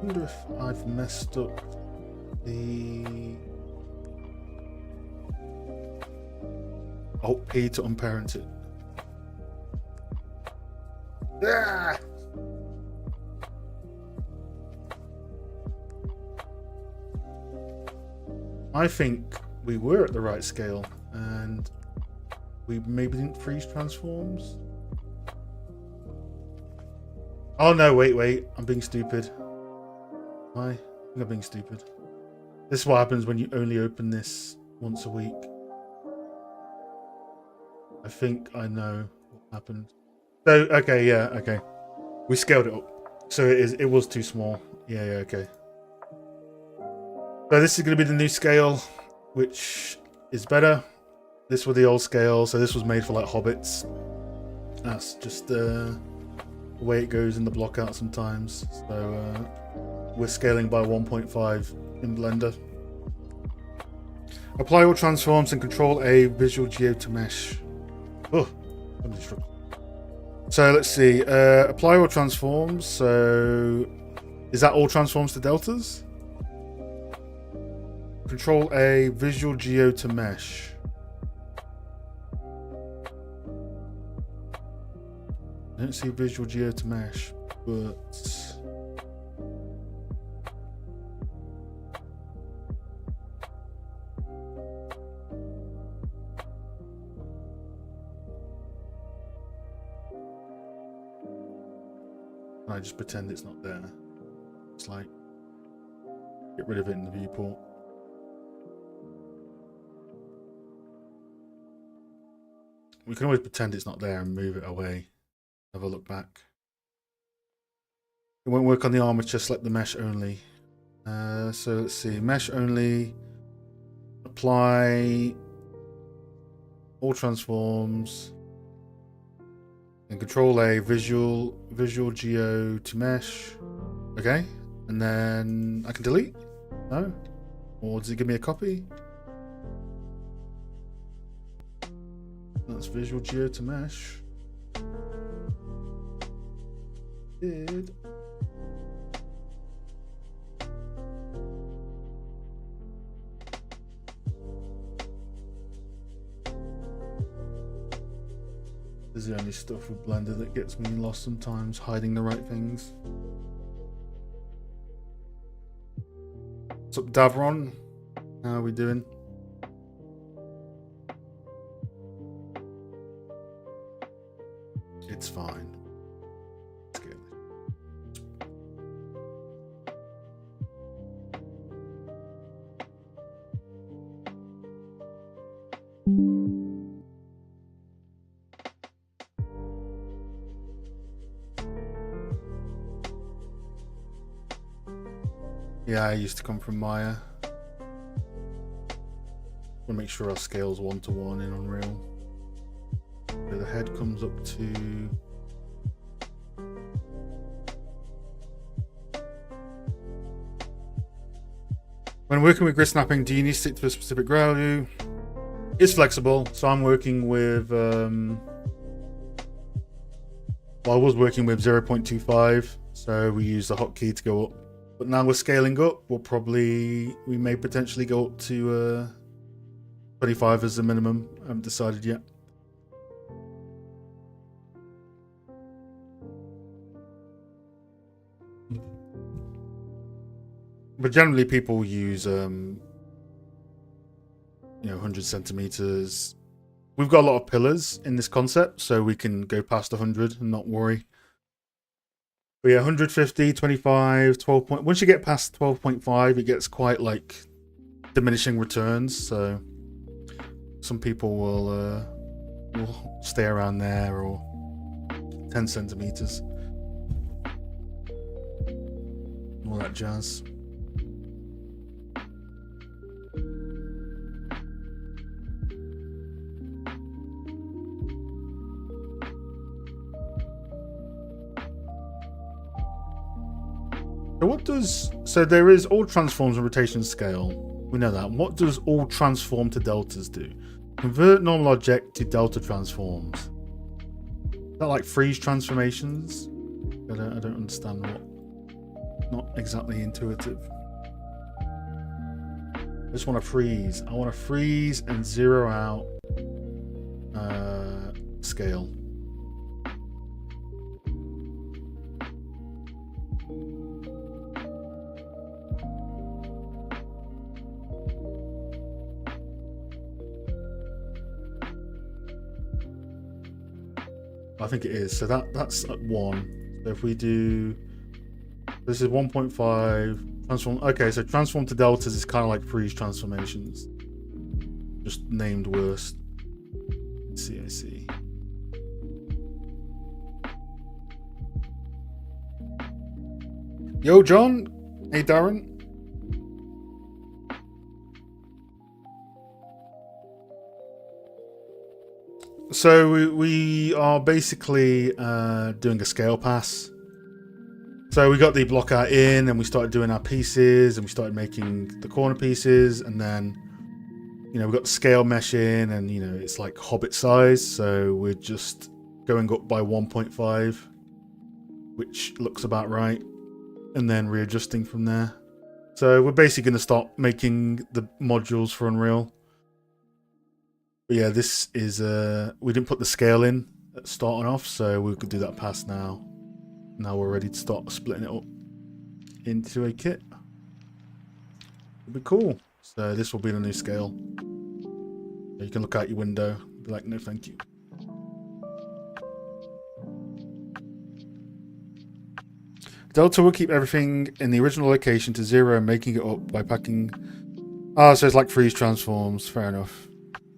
wonder if I've messed up the Alt P to unparent it. Ah! I think we were at the right scale and we maybe didn't freeze transforms. Oh no, wait, I'm being stupid. Why? I think I'm being stupid. This is what happens when you only open this once a week. I think I know what happened. So, okay, yeah, okay. We scaled it up. So it was too small. Yeah, okay. So this is going to be the new scale, which is better. This was the old scale, so this was made for like hobbits. That's just the way it goes in the block out sometimes. So we're scaling by 1.5 in Blender. Apply all transforms and control A visual geo to mesh. Oh, so let's see. Apply all transforms. So is that all transforms to deltas? Control A visual geo to mesh. I don't see visual geo to mesh, but I just pretend it's not there. It's like get rid of it in the viewport. We can always pretend it's not there and move it away. Have a look back. It won't work on the armature, select the mesh only. So let's see, mesh only, apply all transforms, and control A, visual geo to mesh. Okay, and then I can delete? No? Or does it give me a copy? That's visual geo to mesh. Did. This is the only stuff with Blender that gets me lost sometimes, hiding the right things. What's up, Davron? How are we doing? It's fine. Let's get Yeah, I used to come from Maya. Want to make sure our scale's 1:1 in Unreal. So the head comes up to when working with grid snapping, do you need to stick to a specific value? It's flexible, so I'm working with well, I was working with 0.25, so we use the hotkey to go up. But now we're scaling up. We may potentially go up to 25 as the minimum. I haven't decided yet. But generally people use 100 centimeters. We've got a lot of pillars in this concept, so we can go past 100 and not worry. But yeah, 150, 25, 12 point. Once you get past 12.5, it gets quite like diminishing returns. So some people will stay around there, or 10 centimeters, all that jazz. So there is all transforms and rotation scale. We know that. What does all transform to deltas do? Convert normal object to delta transforms. Is that like freeze transformations? I don't understand what. Not exactly intuitive. I just want to freeze. I want to freeze and zero out scale. I think it is. So that's at 1. So if we do, this is 1.5 transform. Okay, so transform to deltas is kind of like freeze transformations, just named worse. I see. Yo, John. Hey, Darren. So we are basically doing a scale pass. So we got the block art in, and we started doing our pieces, and we started making the corner pieces, and then, you know, we got the scale mesh in, and, you know, it's like Hobbit size, so we're just going up by 1.5, which looks about right, and then readjusting from there. So we're basically going to start making the modules for Unreal. But yeah, this is we didn't put the scale in at starting off, so we could do that pass now. Now we're ready to start splitting it up into a kit. It'll be cool. So this will be the new scale. You can look out your window, be like, no thank you. Delta will keep everything in the original location to 0, making it up by packing. Oh, so it's like freeze transforms. Fair enough.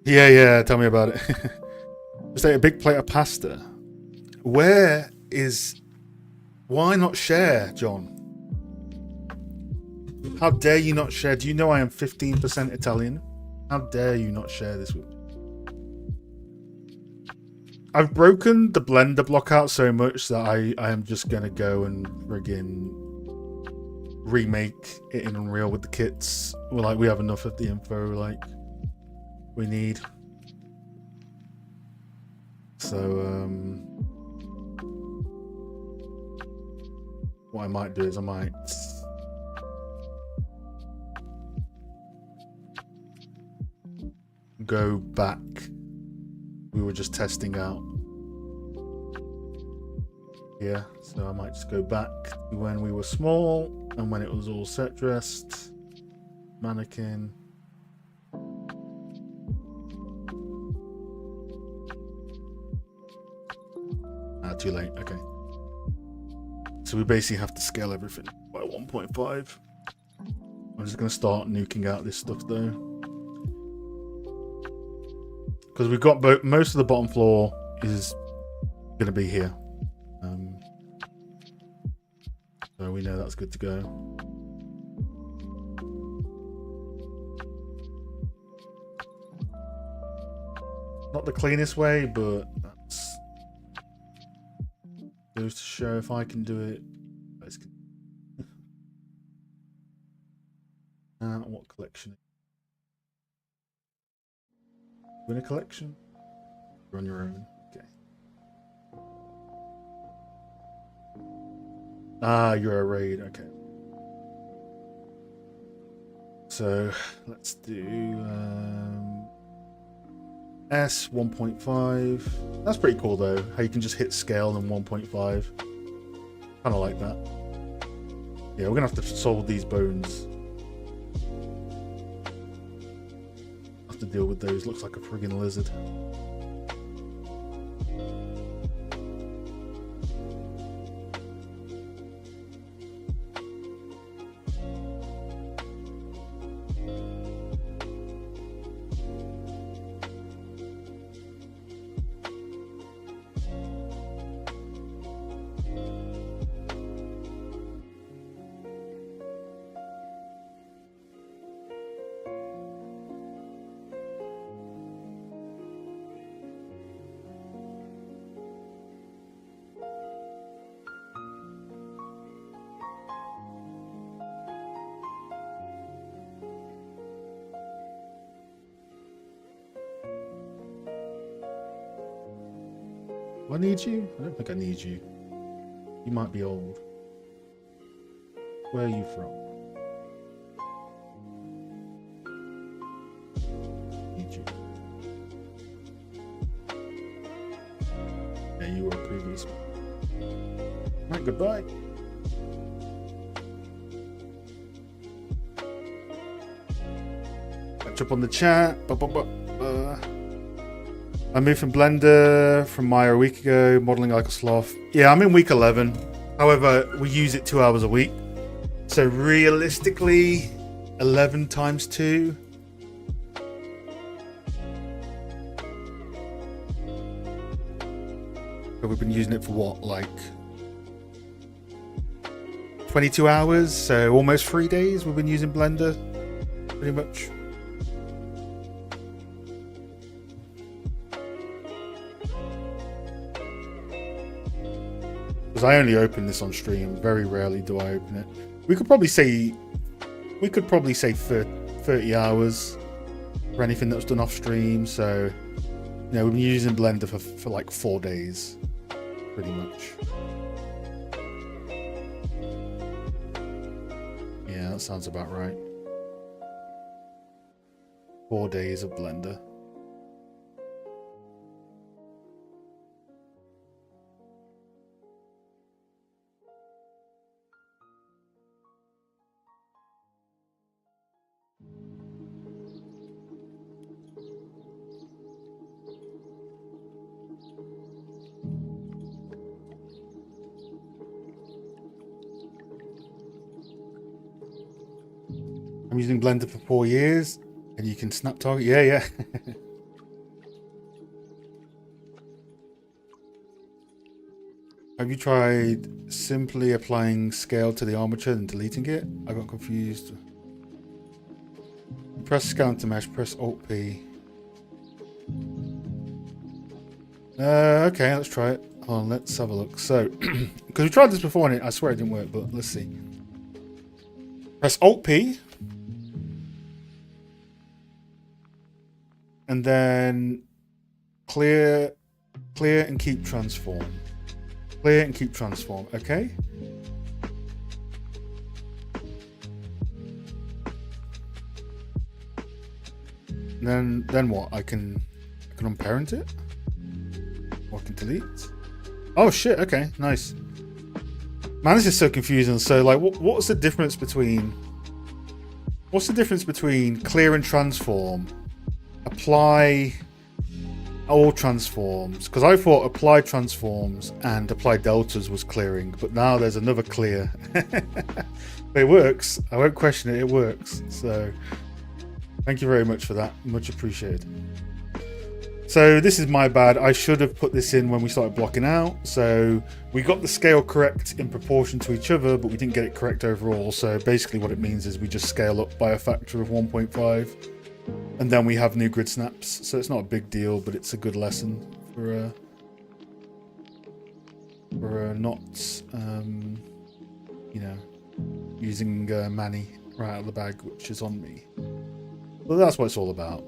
Yeah, tell me about it. Just ate a big plate of pasta. Where is... Why not share, John? How dare you not share? Do you know I am 15% Italian? How dare you not share this with me? I've broken the blender block out so much that I am just going to go and friggin' remake it in Unreal with the kits. We're like, we have enough of the info, like, we need. So, what I might do is I might go back. We were just testing out. Yeah, so I might just go back to when we were small and when it was all set dressed. Mannequin. Too late. Okay. So we basically have to scale everything by 1.5. I'm just going to start nuking out this stuff though, because we've got most of the bottom floor is going to be here, so we know that's good to go. Not the cleanest way, but that's goes to show if I can do it. What collection? Win a collection? You're on your own. Okay. Ah, you're a raid. Okay. So let's do S 1.5. That's pretty cool though. How you can just hit scale and 1.5. Kind of like that. Yeah, we're gonna have to solve these bones. Have to deal with those. Looks like a friggin' lizard. Do I need you? I don't think I need you. You might be old. Where are you from? Need you. Yeah, you were a previous one. Right, goodbye. Catch up on the chat. I moved from Blender from Maya a week ago, modeling like a sloth. Yeah, I'm in week 11. However, we use it 2 hours a week. So realistically, 11 times 2. But we've been using it for what, like 22 hours? So almost 3 days we've been using Blender, pretty much. because I only open this on stream. Very rarely do I open it. We could probably say 30 hours for anything that was done off stream. So, you know, we've been using Blender for like 4 days, pretty much. Yeah, that sounds about right. 4 days of Blender. I'm using Blender for 4 years, and you can snap target. Yeah. Have you tried simply applying scale to the armature and deleting it? I got confused. Press scale to mesh, press Alt P. Okay, let's try it. Hold on, let's have a look. So, because we tried this before and I swear it didn't work, but let's see. Press Alt P. And then clear and keep transform. Clear and keep transform, okay? Then what? I can unparent it? Or I can delete? Oh shit, okay, nice. Man, this is so confusing. So like what's the difference between clear and transform? Apply all transforms, because I thought apply transforms and apply deltas was clearing, but now there's another clear. But it works. I won't question it. It works. So thank you very much for that. Much appreciated. So this is my bad. I should have put this in when we started blocking out. So we got the scale correct in proportion to each other, but we didn't get it correct overall. So basically what it means is we just scale up by a factor of 1.5. And then we have new grid snaps, so it's not a big deal, but it's a good lesson for not, you know, using Manny right out of the bag, which is on me. But that's what it's all about.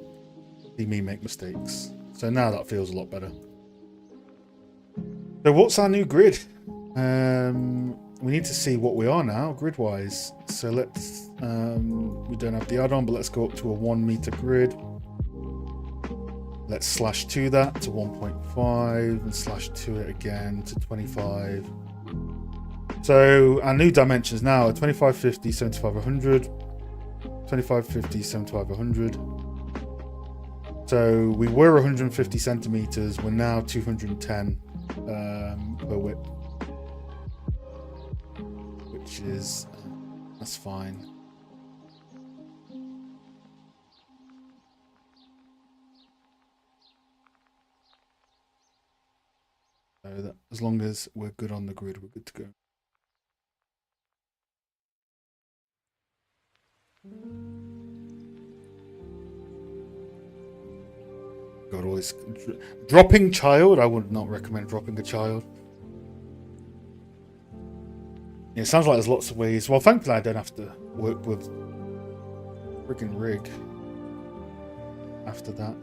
See me make mistakes. So now that feels a lot better. So what's our new grid? We need to see what we are now grid-wise. So let's, we don't have the add-on, but let's go up to a 1 meter grid. Let's slash to that to 1.5 and slash to it again to 25. So our new dimensions now are 25, 50, 75, 100, 25, 50, 75, 100. So we were 150 centimeters. We're now 210 per width. Which is, that's fine. So that, as long as we're good on the grid, we're good to go. Got all this dropping child. I would not recommend dropping a child. It sounds like there's lots of ways. Well, thankfully I don't have to work with friggin' rig after that.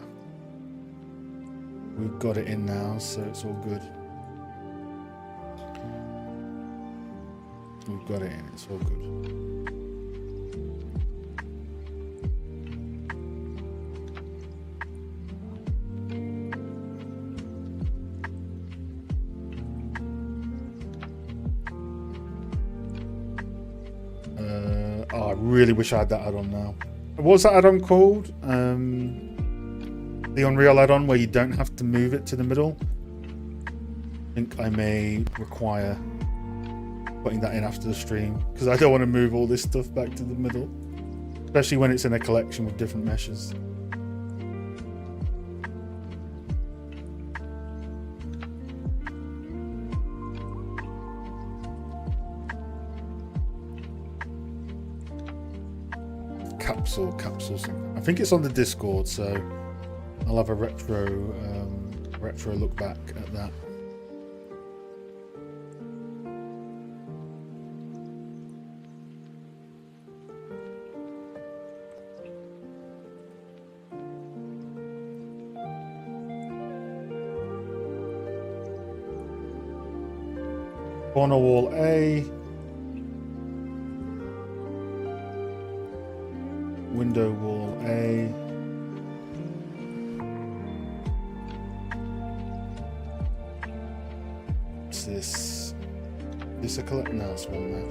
We've got it in now, so it's all good. We've got it in, it's all good. I really wish I had that add-on now. What's that add-on called? The Unreal add-on where you don't have to move it to the middle. I think I may require putting that in after the stream because I don't want to move all this stuff back to the middle, especially when it's in a collection with different meshes. Capsule something. I think it's on the Discord, so I'll have a retro look back at that. Corner wall A. Window wall A. What's this? This a collect? No, it's one there.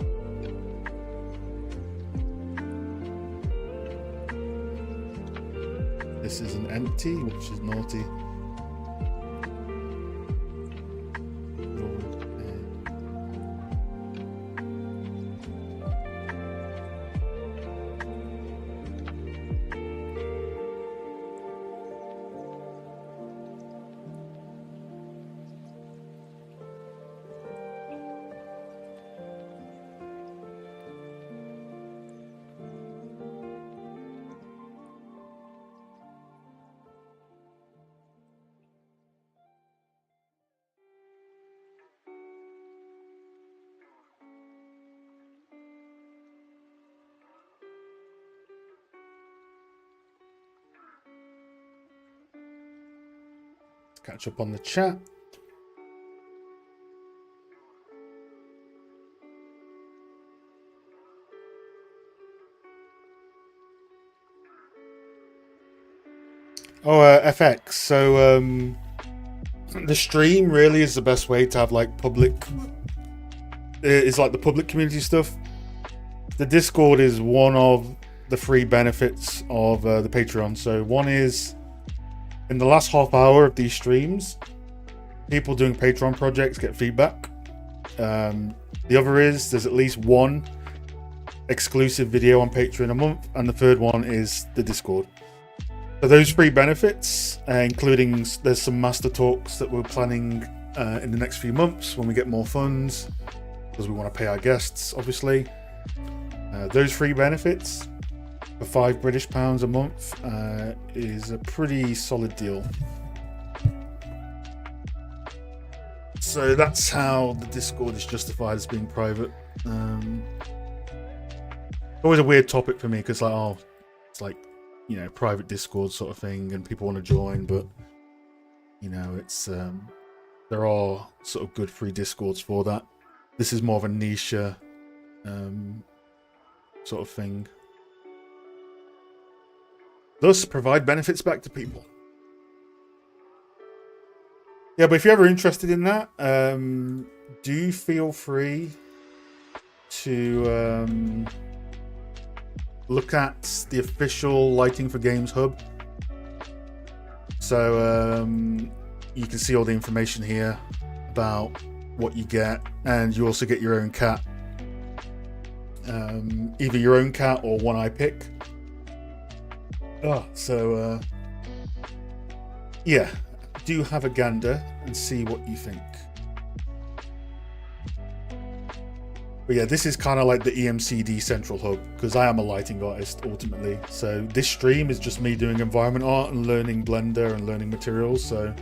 This is an empty, which is naughty. Catch up on the chat. Oh, FX. So the stream really is the best way to have like public. It's like the public community stuff. The Discord is one of the free benefits of the Patreon. So one is, in the last half hour of these streams, people doing Patreon projects get feedback. The other is there's at least one exclusive video on Patreon a month, and the third one is the Discord. So those free benefits, including there's some master talks that we're planning in the next few months when we get more funds, because we want to pay our guests, obviously. Those free benefits for £5 a month is a pretty solid deal. So that's how the Discord is justified as being private. Always a weird topic for me because it's like, you know, private Discord sort of thing, and people want to join, but you know, it's there are sort of good free Discords for that. This is more of a niche sort of thing. Thus, provide benefits back to people. Yeah, but if you're ever interested in that, do feel free to look at the official Lighting for Games hub. So you can see all the information here about what you get, and you also get your own cat. Either your own cat or one I pick. Yeah, do have a gander and see what you think. But yeah, this is kind of like the EMCD central hub, because I am a lighting artist ultimately. So this stream is just me doing environment art and learning Blender and learning materials. So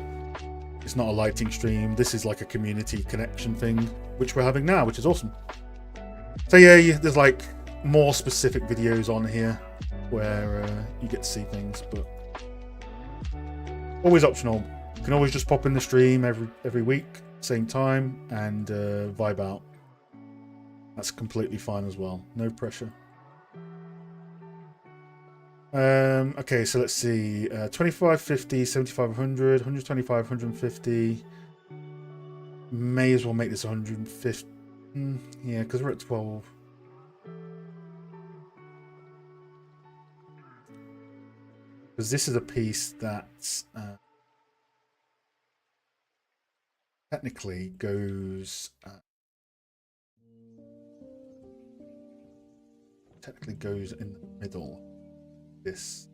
it's not a lighting stream. This is like a community connection thing, which we're having now, which is awesome. So yeah, there's like more specific videos on here where you get to see things, but always optional. You can always just pop in the stream every week, same time, and vibe out. That's completely fine as well. No pressure. Okay, so let's see. 25, 50, 75, 100, 125, 150. May as well make this 150. Yeah, because we're at 12. Because this is a piece that technically goes in the middle. This,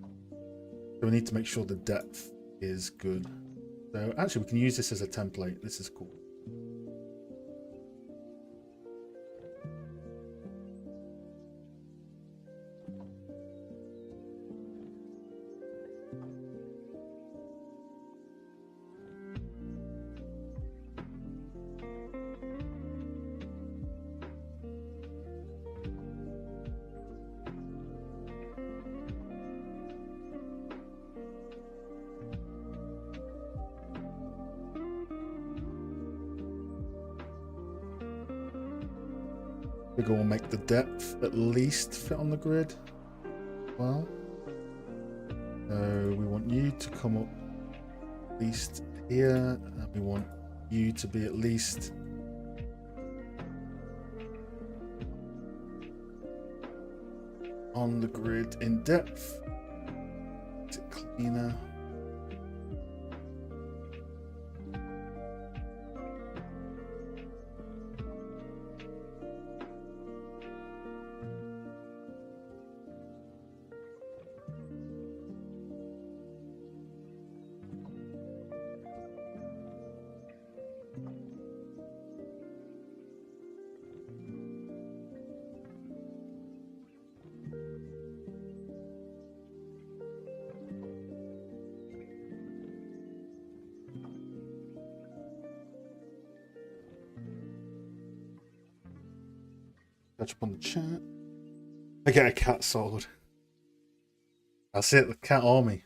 so we need to make sure the depth is good. So actually, we can use this as a template. This is cool. Figure we'll make the depth at least fit on the grid. Well, so we want you to come up at least here, and we want you to be at least on the grid in depth. Is it cleaner? Catch up on the chat. I get a cat sold. That's it, the cat army.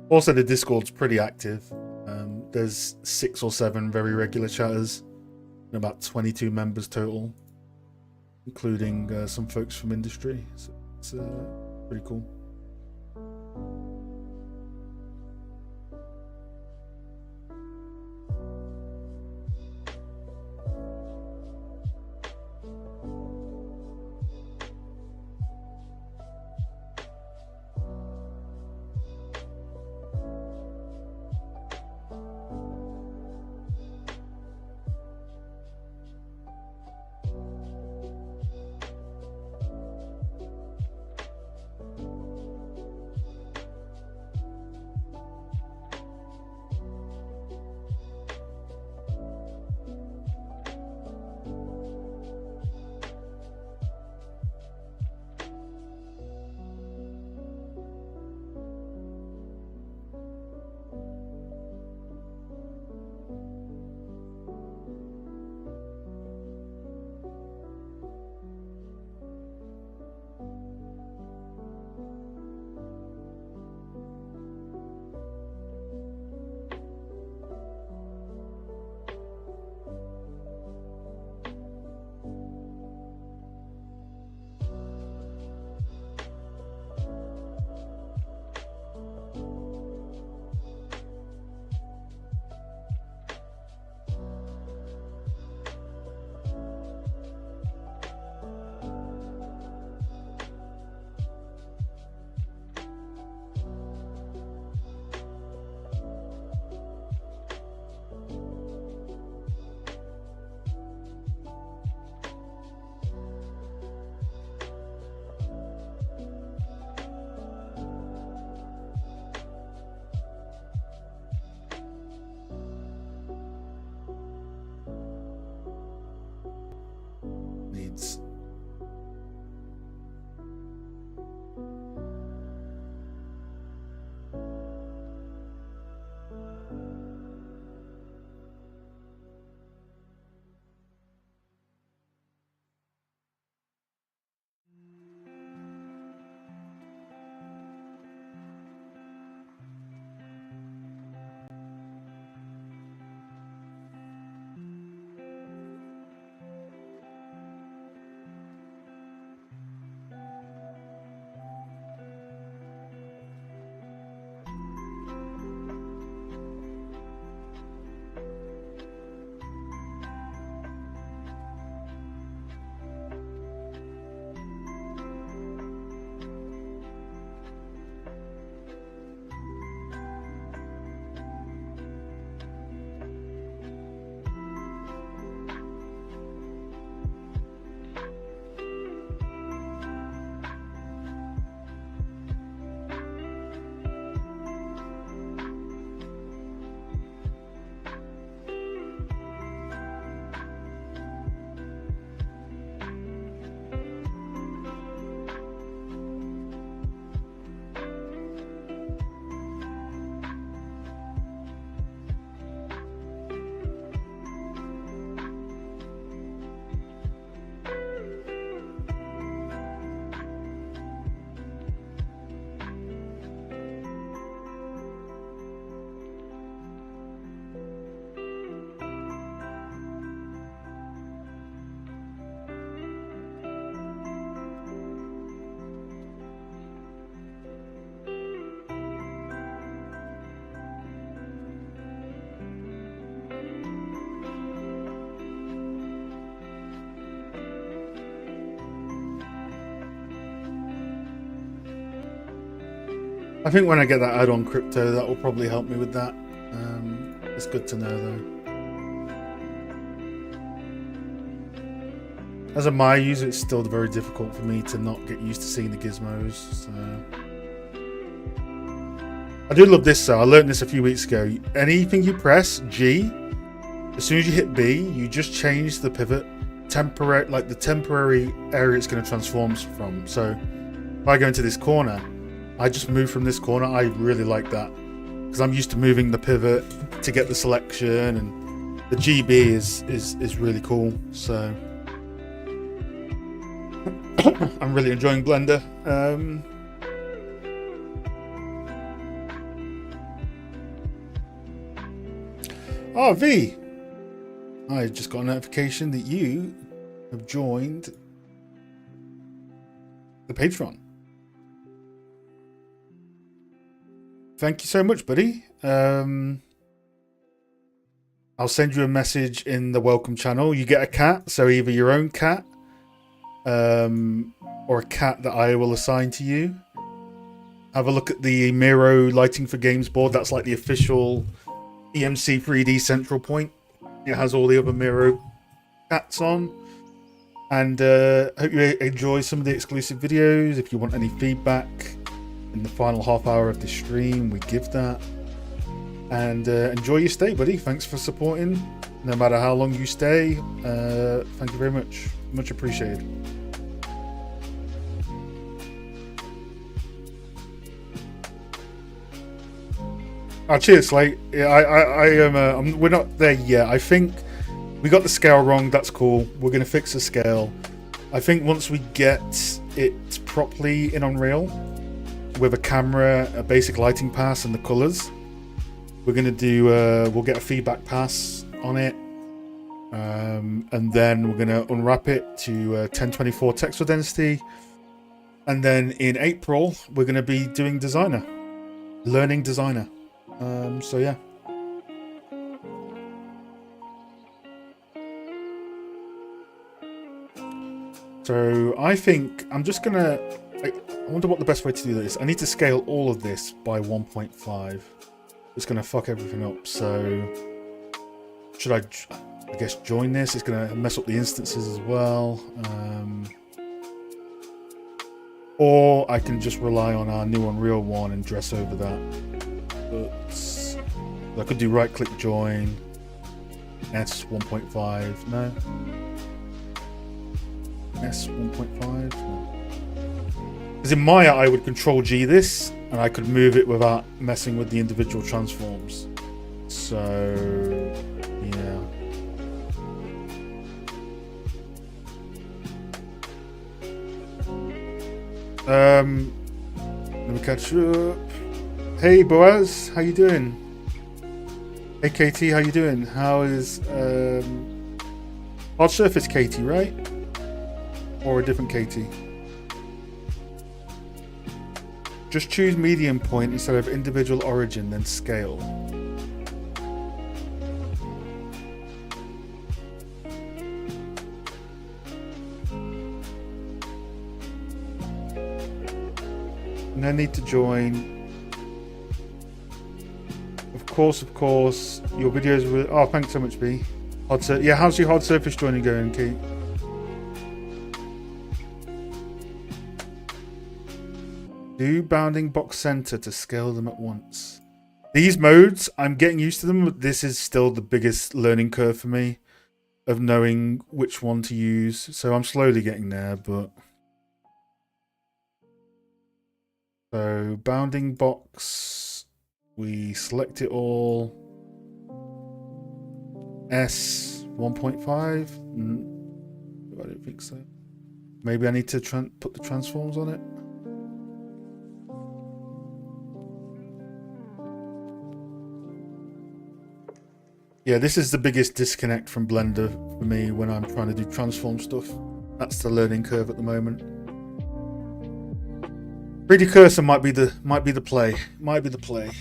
Also, the Discord's pretty active. There's 6 or 7 very regular chatters and about 22 members total, including some folks from industry. So it's pretty cool. I think when I get that add-on crypto, that will probably help me with that. It's good to know though. As a Maya user, it's still very difficult for me to not get used to seeing the gizmos. So I do love this though. I learned this a few weeks ago. Anything you press G, as soon as you hit B, you just change the pivot temporary, like the temporary area it's going to transform from. So if I go into this corner, I just move from this corner. I really like that because I'm used to moving the pivot to get the selection, and the GB is really cool. So I'm really enjoying Blender. Oh, V, I just got a notification that you have joined the Patreon. Thank you so much, buddy. I'll send you a message in the welcome channel. You get a cat, so either your own cat or a cat that I will assign to you. Have a look at the Miro Lighting for Games board. That's like the official EMC 3D central point. It has all the other Miro cats on. And hope you enjoy some of the exclusive videos. If you want any feedback in the final half hour of the stream, we give that. And enjoy your stay, buddy. Thanks for supporting. No matter how long you stay, thank you very much. Much appreciated. Oh, cheers, Slate. Yeah, I am. We're not there yet. I think we got the scale wrong. That's cool. We're gonna fix the scale. I think once we get it properly in Unreal, with a camera, a basic lighting pass, and the colors, we're gonna do. We'll get a feedback pass on it, and then we're gonna unwrap it to 1024 texture density, and then in April we're gonna be doing Designer, learning Designer. So yeah. So I think I'm just gonna. I wonder what the best way to do this. I need to scale all of this by 1.5. It's gonna fuck everything up. So should I guess join this? It's gonna mess up the instances as well. Or I can just rely on our new Unreal one and dress over that. But I could do right click join S 1.5. No. S 1.5. Because in Maya I would control G this and I could move it without messing with the individual transforms. So yeah. Let me catch up. Hey Boaz, how you doing? Hey KT, how you doing? How is hard surface KT, right? Or a different KT? Just choose medium point instead of individual origin, then scale. No need to join. Of course. Your videos were. Oh, thanks so much, B. Yeah, how's your hard surface joining going, Kate? Do bounding box center to scale them at once. These modes, I'm getting used to them, but this is still the biggest learning curve for me of knowing which one to use. So I'm slowly getting there, but. So bounding box, we select it all. S 1.5. I don't think so. Maybe I need to put the transforms on it. Yeah, this is the biggest disconnect from Blender for me when I'm trying to do transform stuff. That's the learning curve at the moment. 3D cursor might be the play. Might be the play.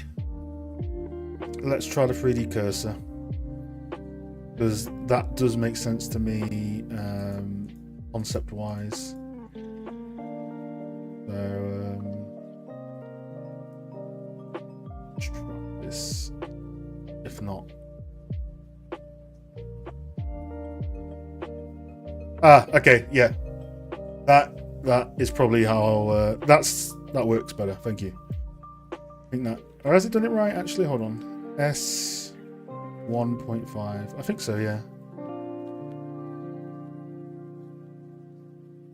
Let's try the 3D cursor, because that does make sense to me concept wise. So Let's try this. If not. Ah, okay, yeah. That is probably how that works better. Thank you. I think that, or has it done it right? Actually, hold on. S 1.5. I think so. Yeah.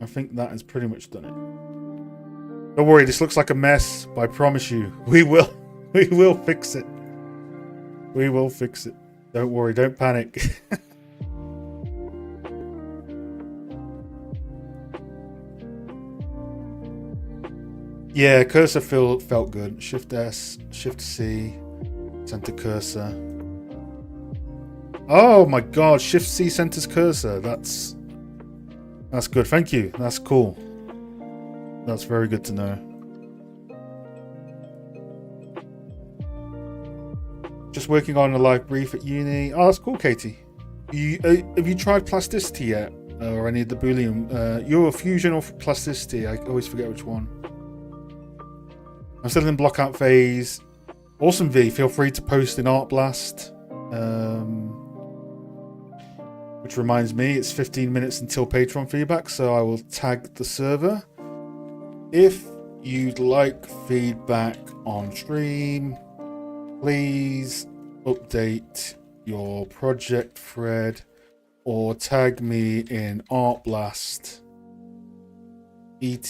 I think that has pretty much done it. Don't worry. This looks like a mess, but I promise you, we will fix it. We will fix it. Don't worry. Don't panic. Yeah, cursor felt good. Shift S, Shift C, center cursor. Oh my god, Shift C centers cursor. That's good. Thank you. That's cool. That's very good to know. Just working on a live brief at uni. Oh, that's cool, Katie. Have you tried plasticity yet? Or any of the Boolean? You're fusion or plasticity? I always forget which one. I'm still in blockout phase. Awesome V, feel free to post in Art Blast. Which reminds me, it's 15 minutes until Patreon feedback, so I will tag the server. If you'd like feedback on stream, please update your project thread or tag me in Art Blast. There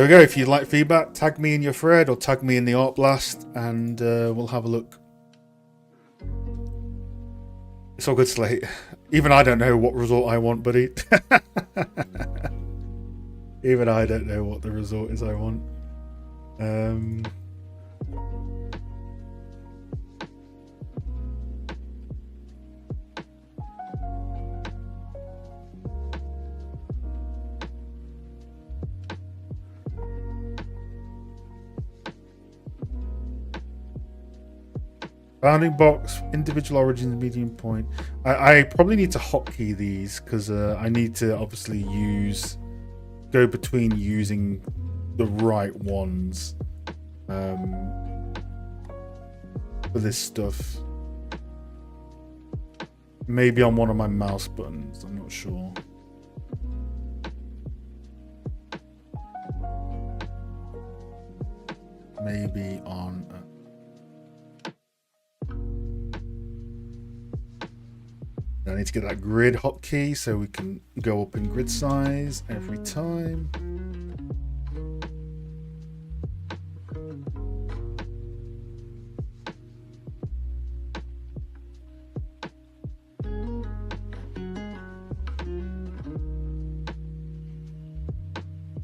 we go. If you'd like feedback, tag me in your thread or tag me in the Art Blast, and we'll have a look. It's all good, Slate. Even I don't know what result I want, buddy. Even I don't know what the result is I want. Bounding box, individual origins, medium point. I probably need to hotkey these because I need to obviously go between using the right ones for this stuff. Maybe on one of my mouse buttons, I'm not sure. Maybe on... I need to get that grid hotkey so we can go up in grid size every time.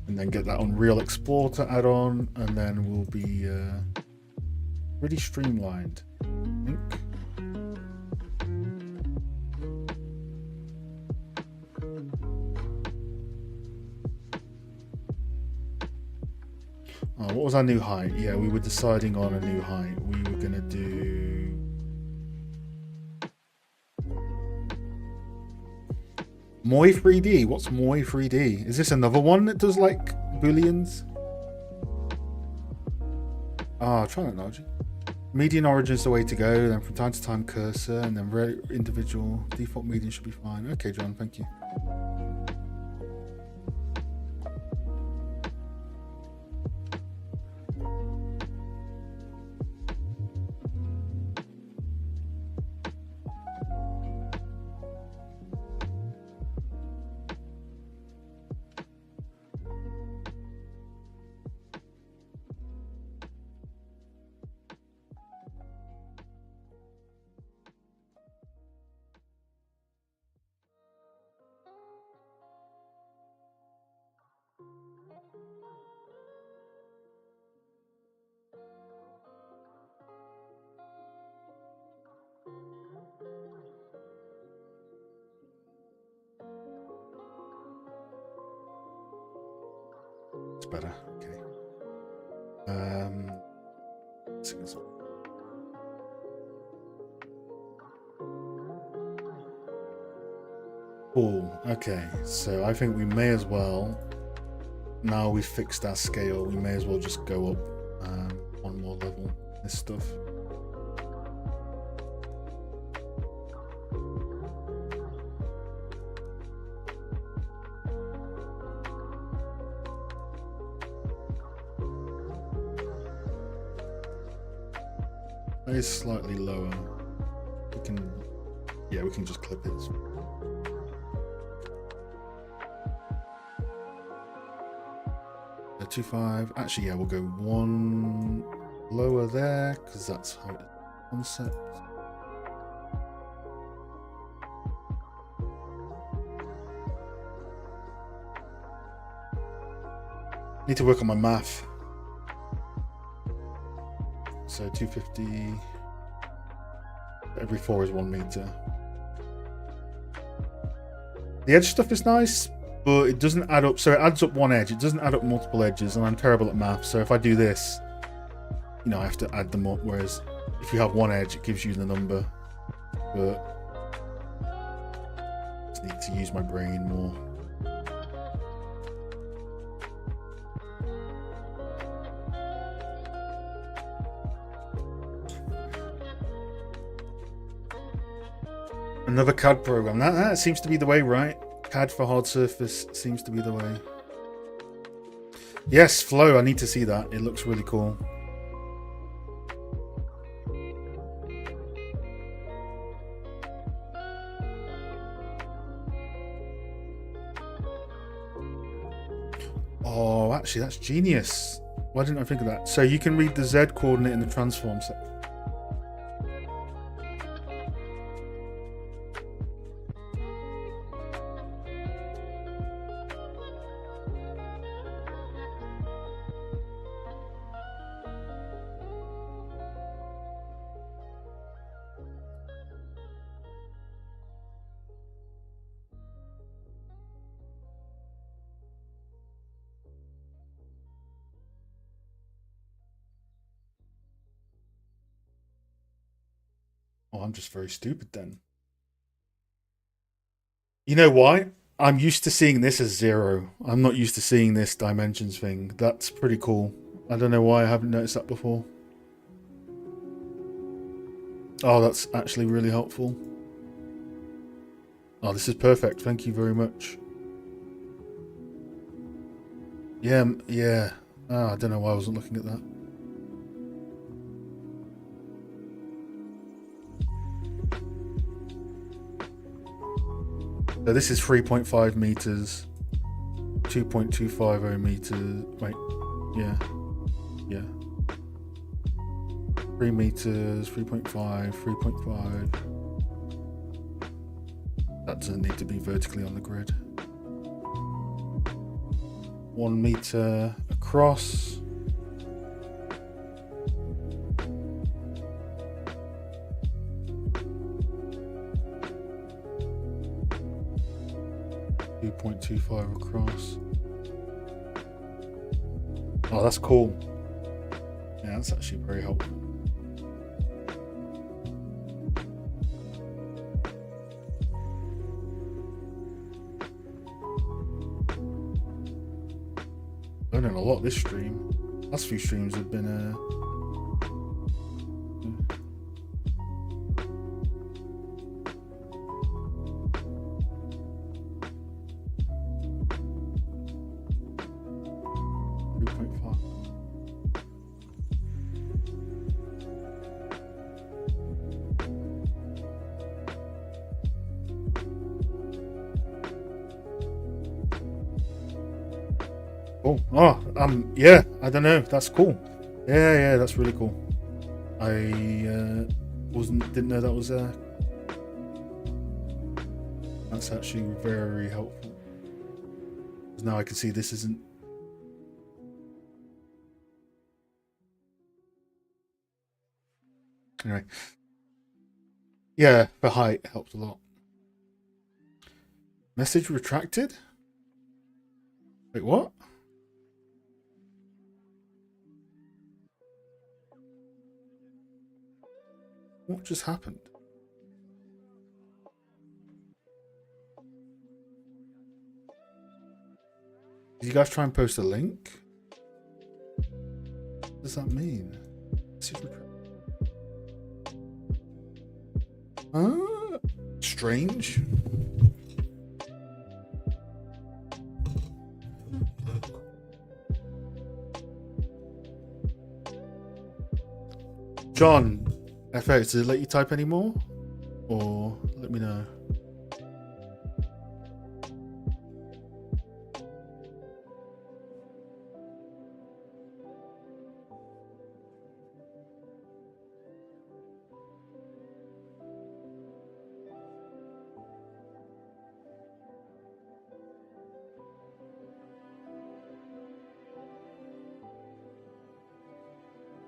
And then get that Unreal Explorer add-on, and then we'll be really streamlined, I think. What was our new height? Yeah, we were deciding on a new height. We were going to do... Moi 3D. What's Moi 3D? Is this another one that does like booleans? Ah, try that analogy. Median origin is the way to go. Then from time to time cursor, and then individual default median should be fine. Okay, John, thank you. It's better. Okay. Cool. Okay, so I think we may as well now we've fixed our scale, we may as well just go up one more level. This stuff. That is slightly lower. We can, yeah, we can just clip it. 2.5. Actually, yeah, we'll go one lower there because that's how it is. Concept. Need to work on my math. So 250. Every 4 is 1 meter. The edge stuff is nice, but it doesn't add up. So it adds up one edge. It doesn't add up multiple edges, and I'm terrible at math. So if I do this, you know, I have to add them up. Whereas if you have one edge, it gives you the number. But I just need to use my brain more. Another CAD program. That seems to be the way, right? CAD for hard surface seems to be the way. Yes, flow. I need to see that. It looks really cool. Oh, actually, that's genius. Why didn't I think of that? So you can read the Z coordinate in the transform section. Oh, I'm just very stupid then. You know why? I'm used to seeing this as 0. I'm not used to seeing this dimensions thing. That's pretty cool. I don't know why I haven't noticed that before. Oh, that's actually really helpful. Oh, this is perfect. Thank you very much. Yeah, yeah. Oh, I don't know why I wasn't looking at that. So this is 3.5 meters, 2.250 meters. Wait, yeah, yeah. 3 meters, 3.5, 3.5. That doesn't need to be vertically on the grid. 1 meter across. .25 across. Oh, that's cool. Yeah, that's actually very helpful. Learning a lot this stream. Last few streams have been yeah, I don't know. That's cool. Yeah, that's really cool. I didn't know that was there. That's actually very helpful. Now I can see this isn't. Anyway. Yeah, the height helps a lot. Message retracted? Wait, what? What just happened? Did you guys try and post a link? What does that mean? Strange. John, FX, did it let you type any more? Or let me know.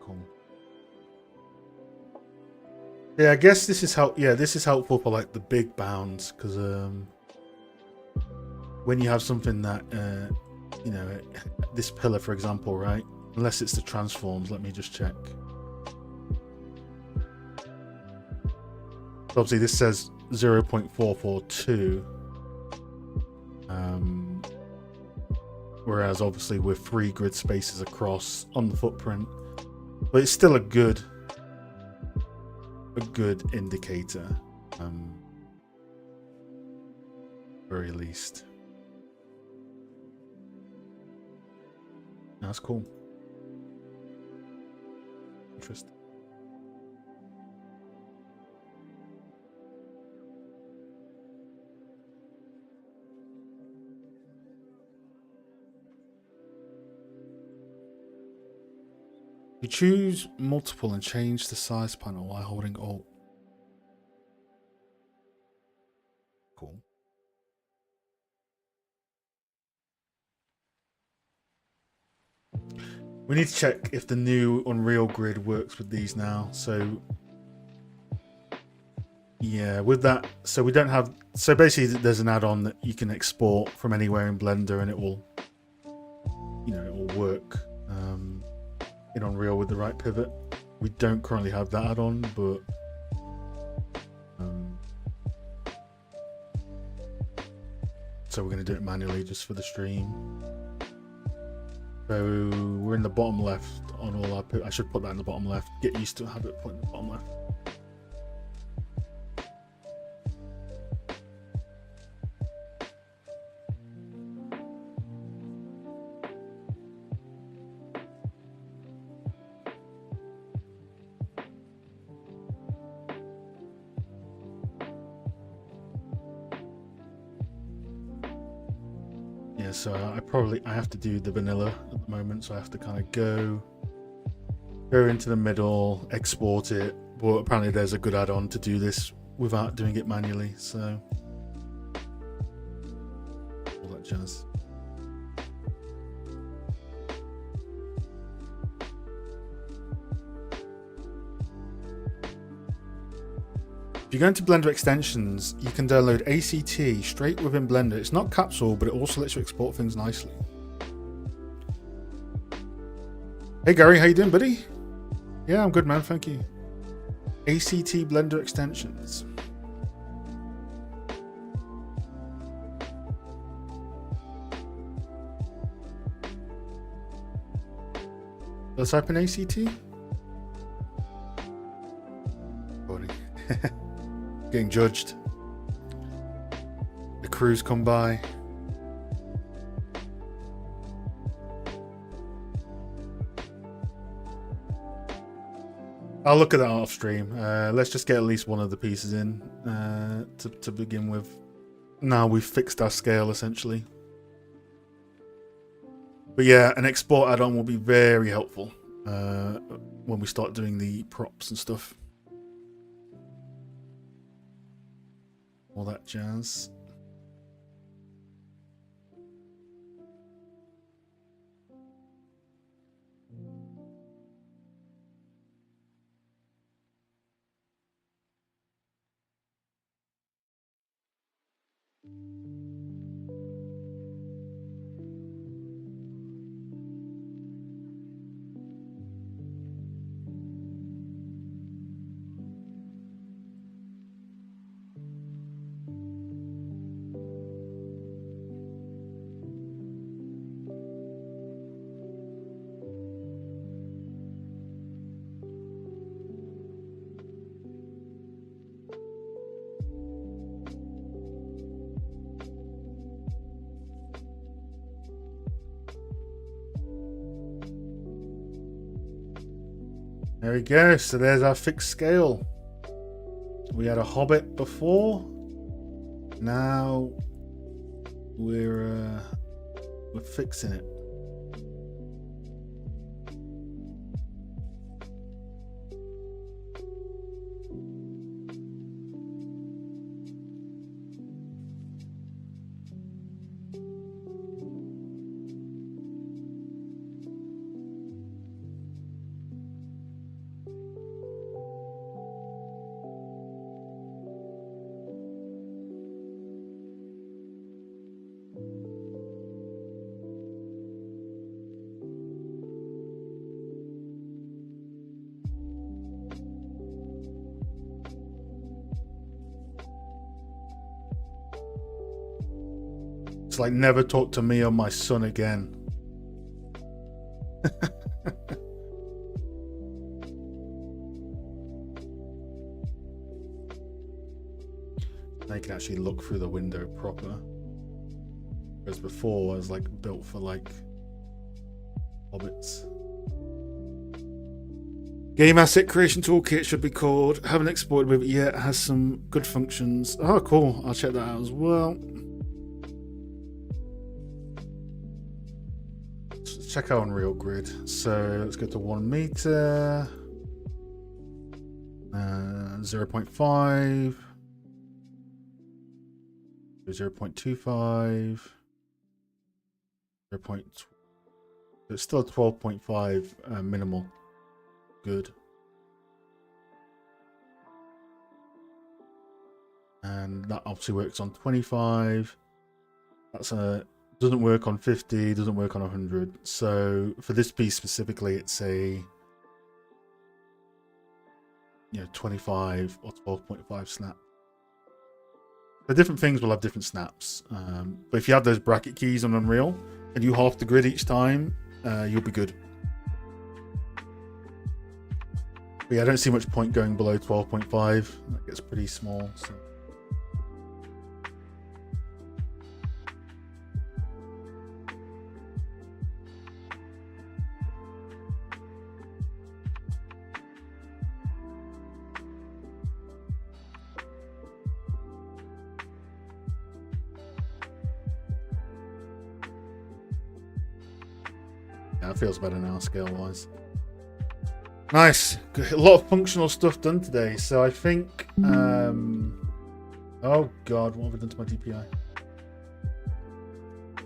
Cool. Yeah, I guess this is this is helpful for like the big bounds, because when you have something that you know, this pillar for example, right? Unless it's the transforms, let me just check. Obviously this says 0.442, whereas obviously we're 3 grid spaces across on the footprint, but it's still a good indicator, very least. That's cool. Interesting. You choose multiple and change the size panel while holding Alt. Cool. We need to check if the new Unreal Grid works with these now. So yeah, with that, so we don't have, so basically there's an add-on that you can export from anywhere in Blender and it will, you know, it will work in Unreal with the right pivot. We don't currently have that add-on, but so we're going to do it manually just for the stream. So we're in the bottom left on all our, I should put that in the bottom left. Get used to have it put in the bottom left. So I have to do the vanilla at the moment, so I have to kind of go into the middle, export it, but apparently there's a good add-on to do this without doing it manually, so all that jazz. If you go into Blender extensions, you can download ACT straight within Blender. It's not capsule, but it also lets you export things nicely. Hey Gary, how you doing, buddy? Yeah, I'm good, man, thank you. ACT Blender extensions. Let's type in ACT. Funny. Getting judged. The crews come by. I'll look at that off stream. Let's just get at least one of the pieces in to begin with. Now we've fixed our scale essentially. But yeah, an export add-on will be very helpful when we start doing the props and stuff. All that jazz. There we go. So there's our fixed scale. We had a Hobbit before. Now we're fixing it. It's like never talk to me or my son again. Now you can actually look through the window proper. Whereas before I was like built for like hobbits. Game asset creation toolkit should be called. Haven't exported with it yet. Has some good functions. Oh, cool. I'll check that out as well. Let's check out Unreal Grid. So let's go to 1 meter. 0.5. 0.25. 0. It's still 12.5 minimal. Good. And that obviously works on 25. That's doesn't work on 50, doesn't work on 100. So for this piece specifically, it's a 25 or 12.5 snap. The different things will have different snaps. But if you have those bracket keys on Unreal and you half the grid each time, you'll be good. But yeah, I don't see much point going below 12.5. That gets pretty small. So. Yeah, it feels better now scale-wise. Nice. A lot of functional stuff done today. So I think... oh god, what have we done to my DPI?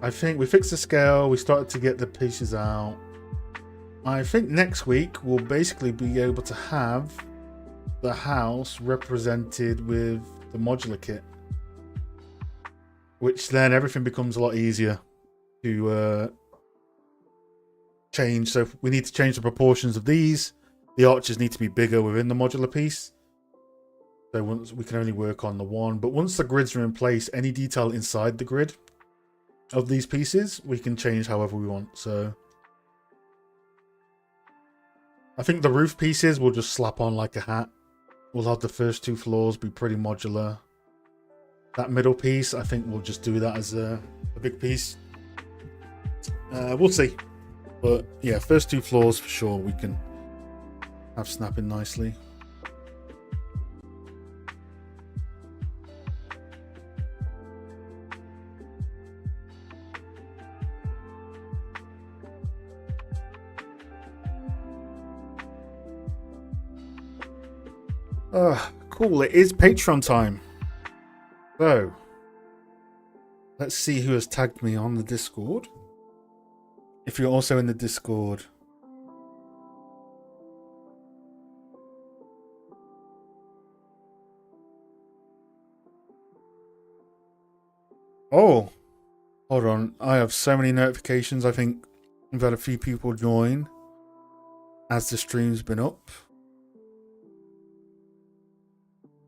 I think we fixed the scale. We started to get the pieces out. I think next week we'll basically be able to have the house represented with the modular kit. Which then everything becomes a lot easier to change. So if we need to change the proportions of these. The arches need to be bigger within the modular piece. So once we can only work on the one. But once the grids are in place, any detail inside the grid of these pieces, we can change however we want. So I think the roof pieces will just slap on like a hat. We'll have the first 2 floors be pretty modular. That middle piece, I think we'll just do that as a big piece. We'll see. But yeah, first 2 floors for sure we can have snapping nicely. Cool, it is Patreon time. So let's see who has tagged me on the Discord. If you're also in the Discord, oh, hold on. I have so many notifications. I think we've had a few people join as the stream's been up.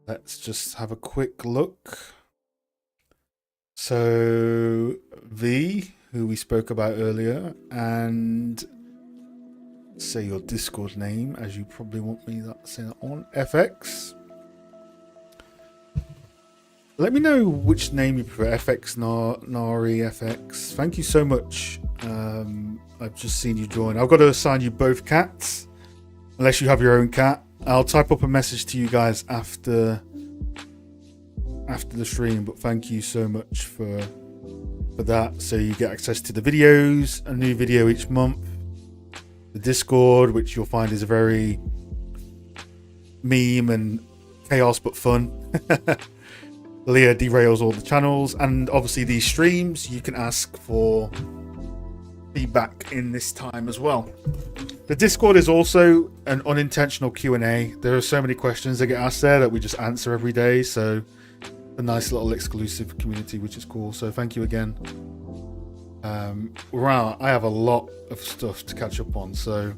Let's just have a quick look. So, V, who we spoke about earlier, and say your Discord name, as you probably want me to say that on, FX. Let me know which name you prefer, FX, Nari, FX. Thank you so much. I've just seen you join. I've got to assign you both cats. unless you have your own cat. I'll type up a message to you guys after the stream, but thank you so much for that. So you get access to the videos, a new video each month, the Discord, which you'll find is a very meme and chaos but fun. Leah derails all the channels, and obviously these streams you can ask for feedback in this time as well. The Discord is also an unintentional Q&A. There are so many questions that get asked there that we just answer every day, so a nice little exclusive community, which is cool. So thank you again. Wow, I have a lot of stuff to catch up on, so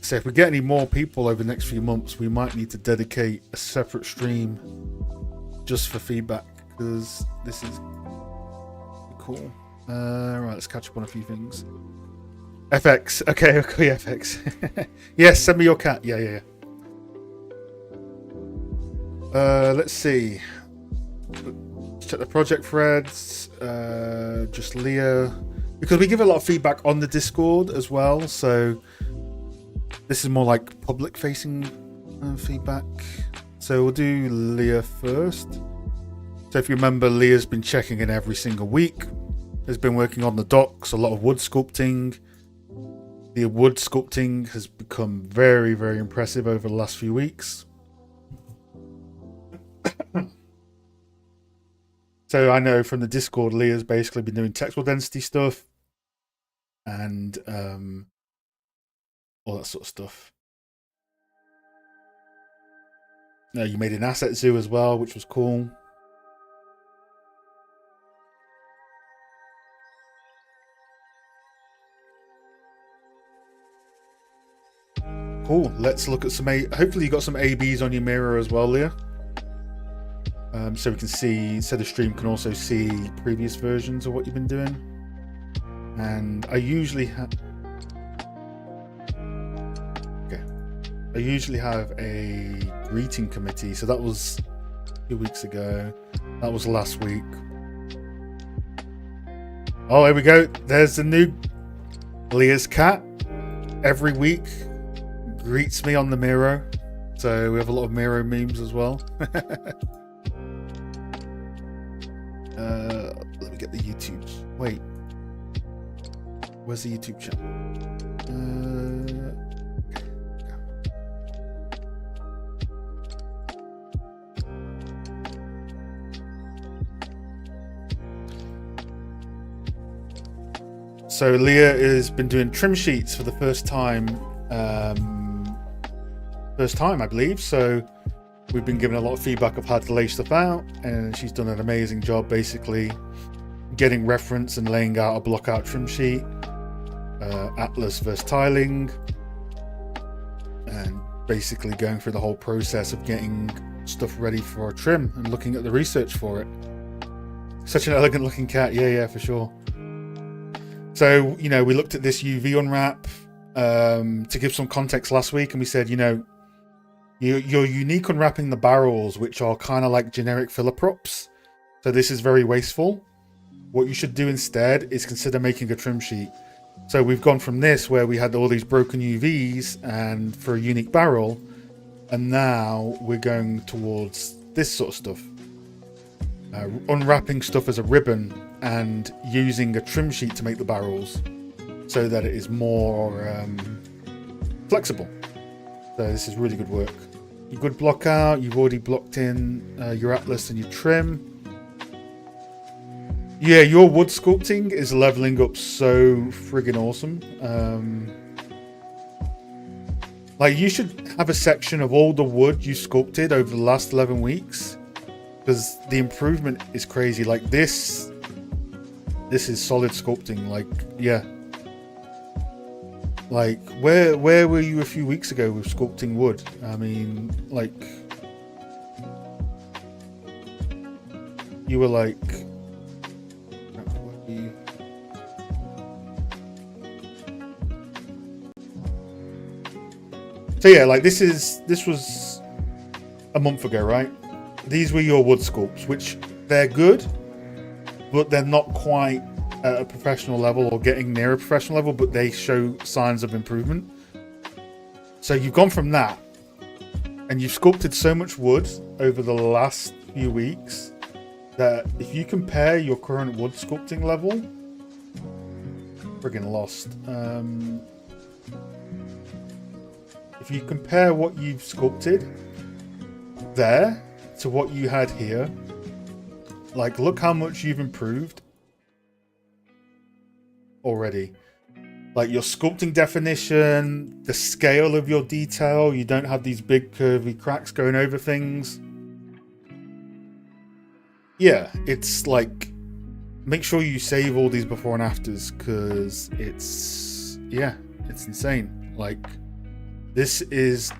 if we get any more people over the next few months, we might need to dedicate a separate stream just for feedback, because this is cool. Right, let's catch up on a few things. FX, okay, FX. Yes, send me your cat. Yeah. Let's see. Let's check the project threads. Just Leah, because we give a lot of feedback on the Discord as well, so this is more like public facing feedback. So we'll do Leah first. So if you remember, Leah's been checking in every single week, has been working on the docks, a lot of wood sculpting. The wood sculpting has become very, very impressive over the last few weeks. So I know from the Discord, Leah's basically been doing textile density stuff and all that sort of stuff. No, you made an asset zoo as well, which was cool. Cool. Let's look at some hopefully you got some ABs on your mirror as well, Leah. So we can see, so the stream can also see previous versions of what you've been doing. And I usually have a greeting committee. So that was 2 weeks ago. That was last week. Oh, here we go. There's the new Leah's cat. Every week greets me on the Miro. So we have a lot of Miro memes as well. Let me get the YouTube. Wait. Where's the YouTube channel? So Leah has been doing trim sheets for the first time. I believe. So we've been given a lot of feedback of how to lay stuff out, and she's done an amazing job basically getting reference and laying out a block out trim sheet, atlas versus tiling, and basically going through the whole process of getting stuff ready for a trim and looking at the research for it. Such an elegant looking cat. Yeah, for sure. So, you know, we looked at this UV unwrap to give some context last week, and we said, you know, you're unique unwrapping the barrels, which are kind of like generic filler props. So this is very wasteful. What you should do instead is consider making a trim sheet. So we've gone from this, where we had all these broken UVs and for a unique barrel, and now we're going towards this sort of stuff. Unwrapping stuff as a ribbon and using a trim sheet to make the barrels so that it is more flexible. So this is really good work. Your good block out, you've already blocked in your atlas and your trim. Yeah, your wood sculpting is leveling up so friggin' awesome. Like, you should have a section of all the wood you sculpted over the last 11 weeks, because the improvement is crazy. Like this is solid sculpting. Like, yeah. Like, where were you a few weeks ago with sculpting wood? I mean, like, you were like, so yeah, like this was a month ago, right? These were your wood sculpts, which they're good, but they're not quite at a professional level or getting near a professional level, but they show signs of improvement. So you've gone from that, and you've sculpted so much wood over the last few weeks that if you compare your current wood sculpting level, friggin' lost. If you compare what you've sculpted there to what you had here, like, look how much you've improved already. Like, your sculpting definition, the scale of your detail, you don't have these big curvy cracks going over things. Yeah, it's like, make sure you save all these before and afters, because it's insane. Like, this is,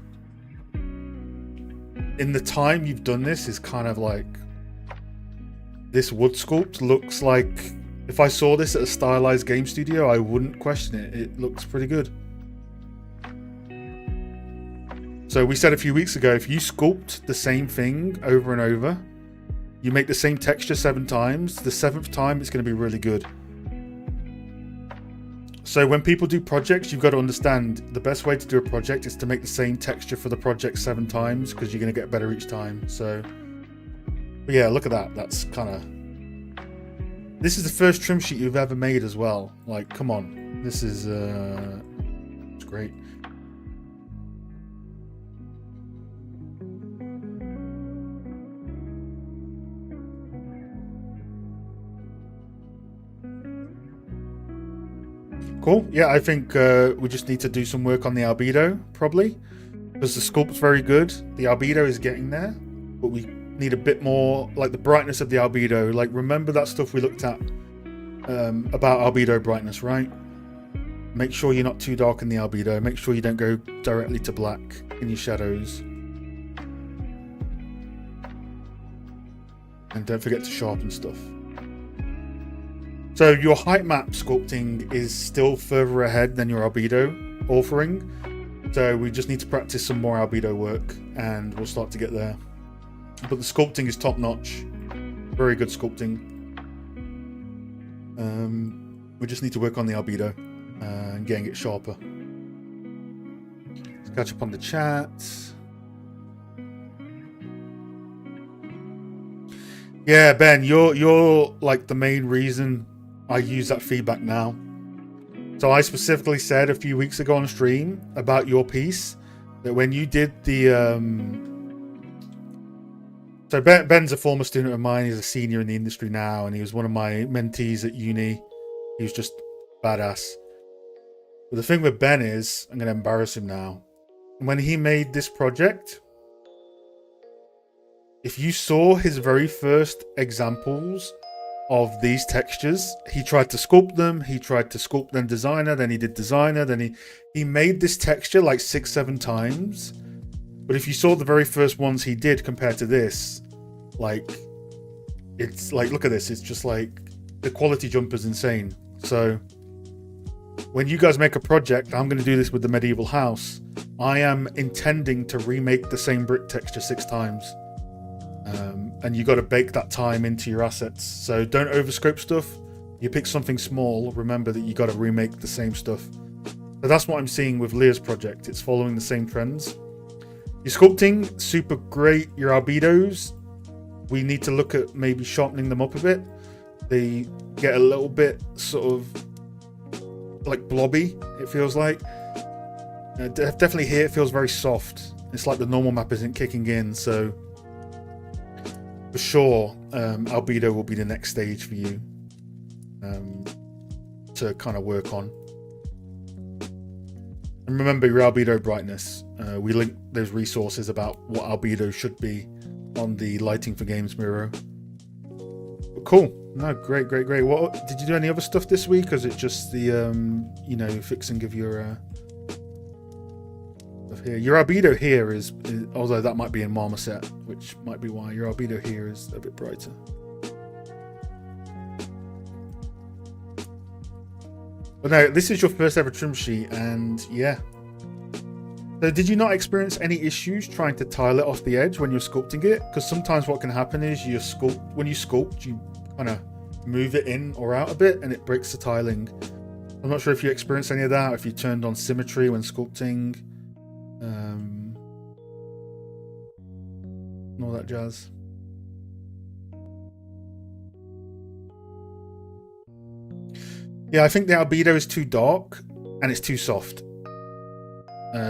in the time you've done this, is kind of like, this wood sculpt looks like, if I saw this at a stylized game studio, I wouldn't question it. It looks pretty good. So we said a few weeks ago, if you sculpt the same thing over and over, you make the same texture 7 times, the 7th time it's going to be really good. So when people do projects, you've got to understand the best way to do a project is to make the same texture for the project 7 times, because you're going to get better each time. So, but yeah, look at that. That's kind of... This is the first trim sheet you've ever made as well. Like, come on. This is... it's great. Cool. Yeah, I think we just need to do some work on the albedo, probably, because the sculpt's very good. The albedo is getting there, but we need a bit more, like, the brightness of the albedo. Like, remember that stuff we looked at about albedo brightness, right? Make sure you're not too dark in the albedo. Make sure you don't go directly to black in your shadows. And don't forget to sharpen stuff. So your height map sculpting is still further ahead than your albedo authoring. So we just need to practice some more albedo work and we'll start to get there. But the sculpting is top notch. Very good sculpting. We just need to work on the albedo and getting it sharper. Let's catch up on the chat. Yeah, Ben, you're like the main reason I use that feedback now. So I specifically said a few weeks ago on stream about your piece that when you did the so Ben's a former student of mine. He's a senior in the industry now, and he was one of my mentees at uni. He was just badass. But the thing with Ben is, I'm going to embarrass him now. When he made this project, if you saw his very first examples of these textures, he tried to sculpt them, he tried to sculpt then designer, then he did designer, then he made this texture like 6-7 times. But if you saw the very first ones he did compared to this, like, it's like, look at this, it's just like, the quality jump is insane. So when you guys make a project, I'm going to do this with the medieval house, I am intending to remake the same brick texture 6 times. And you got to bake that time into your assets. So don't overscope stuff. You pick something small, remember that you got to remake the same stuff. So that's what I'm seeing with Leah's project. It's following the same trends. Your sculpting, super great. Your albedos, we need to look at maybe sharpening them up a bit. They get a little bit sort of like blobby, it feels like. Definitely here it feels very soft. It's like the normal map isn't kicking in, so for sure, albedo will be the next stage for you to kind of work on. And remember your albedo brightness. We link those resources about what albedo should be on the Lighting for Games Miro. But cool. No, great. What did you do? Any other stuff this week, or is it just the fixing of your of here? Your albedo here is, although that might be in Marmoset, which might be why your albedo here is a bit brighter. But no, this is your first ever trim sheet, and yeah. So did you not experience any issues trying to tile it off the edge when you're sculpting it? Because sometimes what can happen is when you sculpt, you kind of move it in or out a bit and it breaks the tiling. I'm not sure if you experienced any of that, if you turned on symmetry when sculpting. and all that jazz. Yeah, I think the albedo is too dark and it's too soft.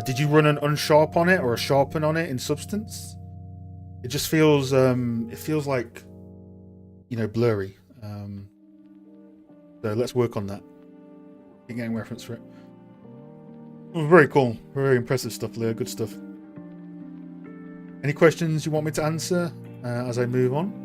Did you run an unsharp on it or a sharpen on it in Substance? It just feels it feels like, you know, blurry. So let's work on that. Keep getting reference for it. Very cool, very impressive stuff, Leah. Good stuff. Any questions you want me to answer as I move on?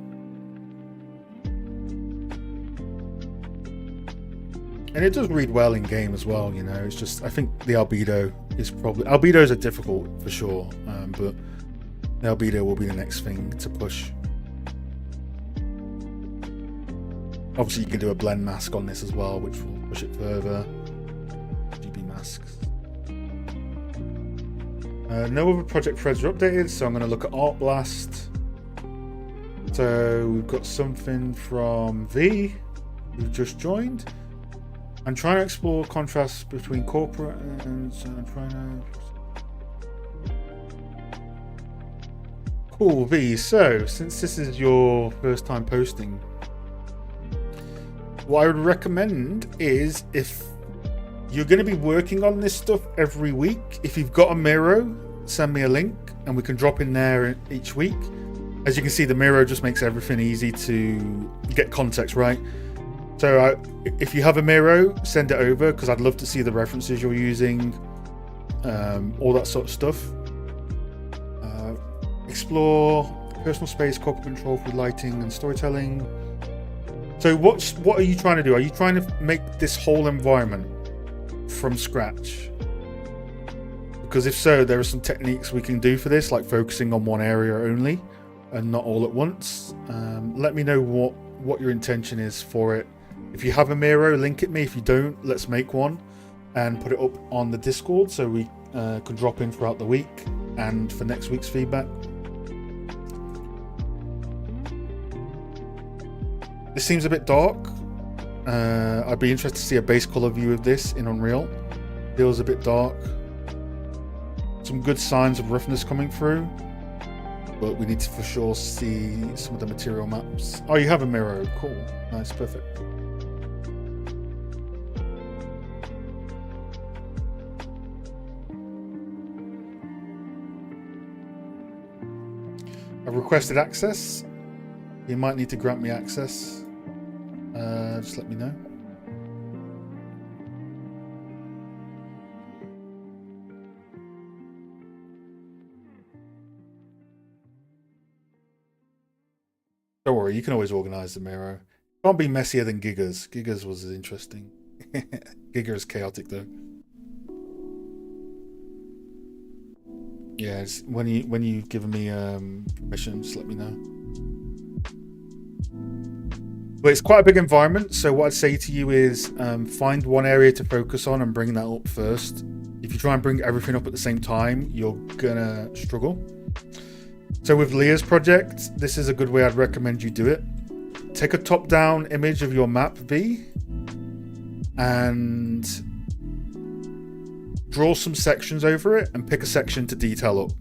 And it does read well in game as well, you know. It's just, I think the albedo is probably... Albedos are difficult, for sure. But the albedo will be the next thing to push. Obviously, you can do a blend mask on this as well, which will push it further. GB masks. No other project threads are updated, so I'm going to look at Art Blast. So we've got something from V, who just joined. I'm trying to explore contrasts between corporate and I'm trying to... Cool, V. So, since this is your first time posting, what I would recommend is, if you're going to be working on this stuff every week, if you've got a Miro, send me a link and we can drop in there each week. As you can see, the Miro just makes everything easy to get context, right? So if you have a Miro, send it over, because I'd love to see the references you're using, all that sort of stuff. Explore personal space, corporate control through lighting and storytelling. So what are you trying to do? Are you trying to make this whole environment from scratch? Because if so, there are some techniques we can do for this, like focusing on one area only and not all at once. Let me know what your intention is for it. If you have a Miro, link it me. If you don't, let's make one and put it up on the Discord so we can drop in throughout the week and for next week's feedback. This seems a bit dark. I'd be interested to see a base color view of this in Unreal. Feels a bit dark. Some good signs of roughness coming through, but we need to for sure see some of the material maps. Oh, you have a Miro. Cool. Nice. Perfect. I've requested access. You might need to grant me access. Just let me know. Don't worry, you can always organise the Miro. Can't be messier than Giga's. Giga's was interesting. Giga is chaotic though. Yeah, when you've given me permission, just let me know. But it's quite a big environment, so what I'd say to you is find one area to focus on and bring that up first. If you try and bring everything up at the same time, you're gonna struggle. So with Leah's project, this is a good way I'd recommend you do it. Take a top-down image of your map, V, and draw some sections over it and pick a section to detail up.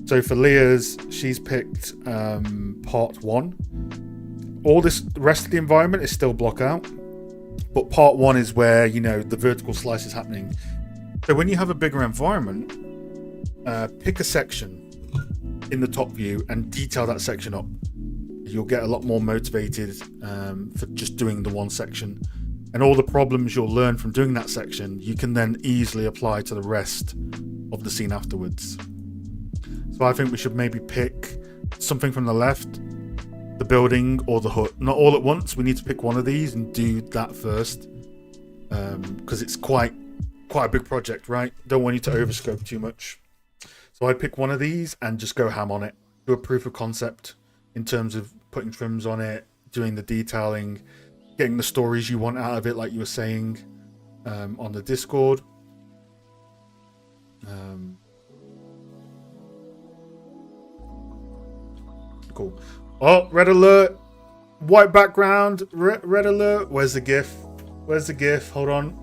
So for Leah's, she's picked part 1. All this, the rest of the environment is still block out, but part 1 is where, you know, the vertical slice is happening. So when you have a bigger environment, pick a section in the top view and detail that section up. You'll get a lot more motivated for just doing the one section, and all the problems you'll learn from doing that section you can then easily apply to the rest of the scene afterwards. So I think we should maybe pick something from the left, the building or the hut, not all at once. We need to pick one of these and do that first, because it's quite a big project, right? Don't want you to overscope too much. So I'd pick one of these and just go ham on it. Do a proof of concept in terms of putting trims on it, doing the detailing, getting the stories you want out of it, like you were saying on the Discord. Cool. Oh, red alert. White background. Red alert. Where's the GIF? Where's the GIF? Hold on.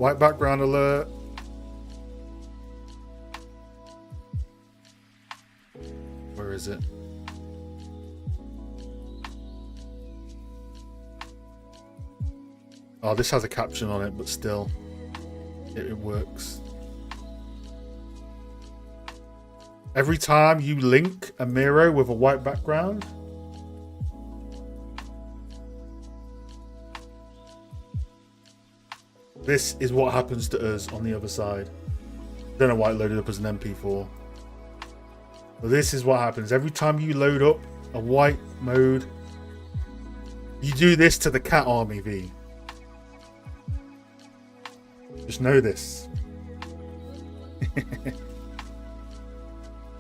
White background alert. Where is it? Oh, this has a caption on it, but still, it works. Every time you link a Miro with a white background, this is what happens to us on the other side. Don't know why it loaded up as an MP4. But this is what happens. Every time you load up a white mode, you do this to the cat army, V. Just know this.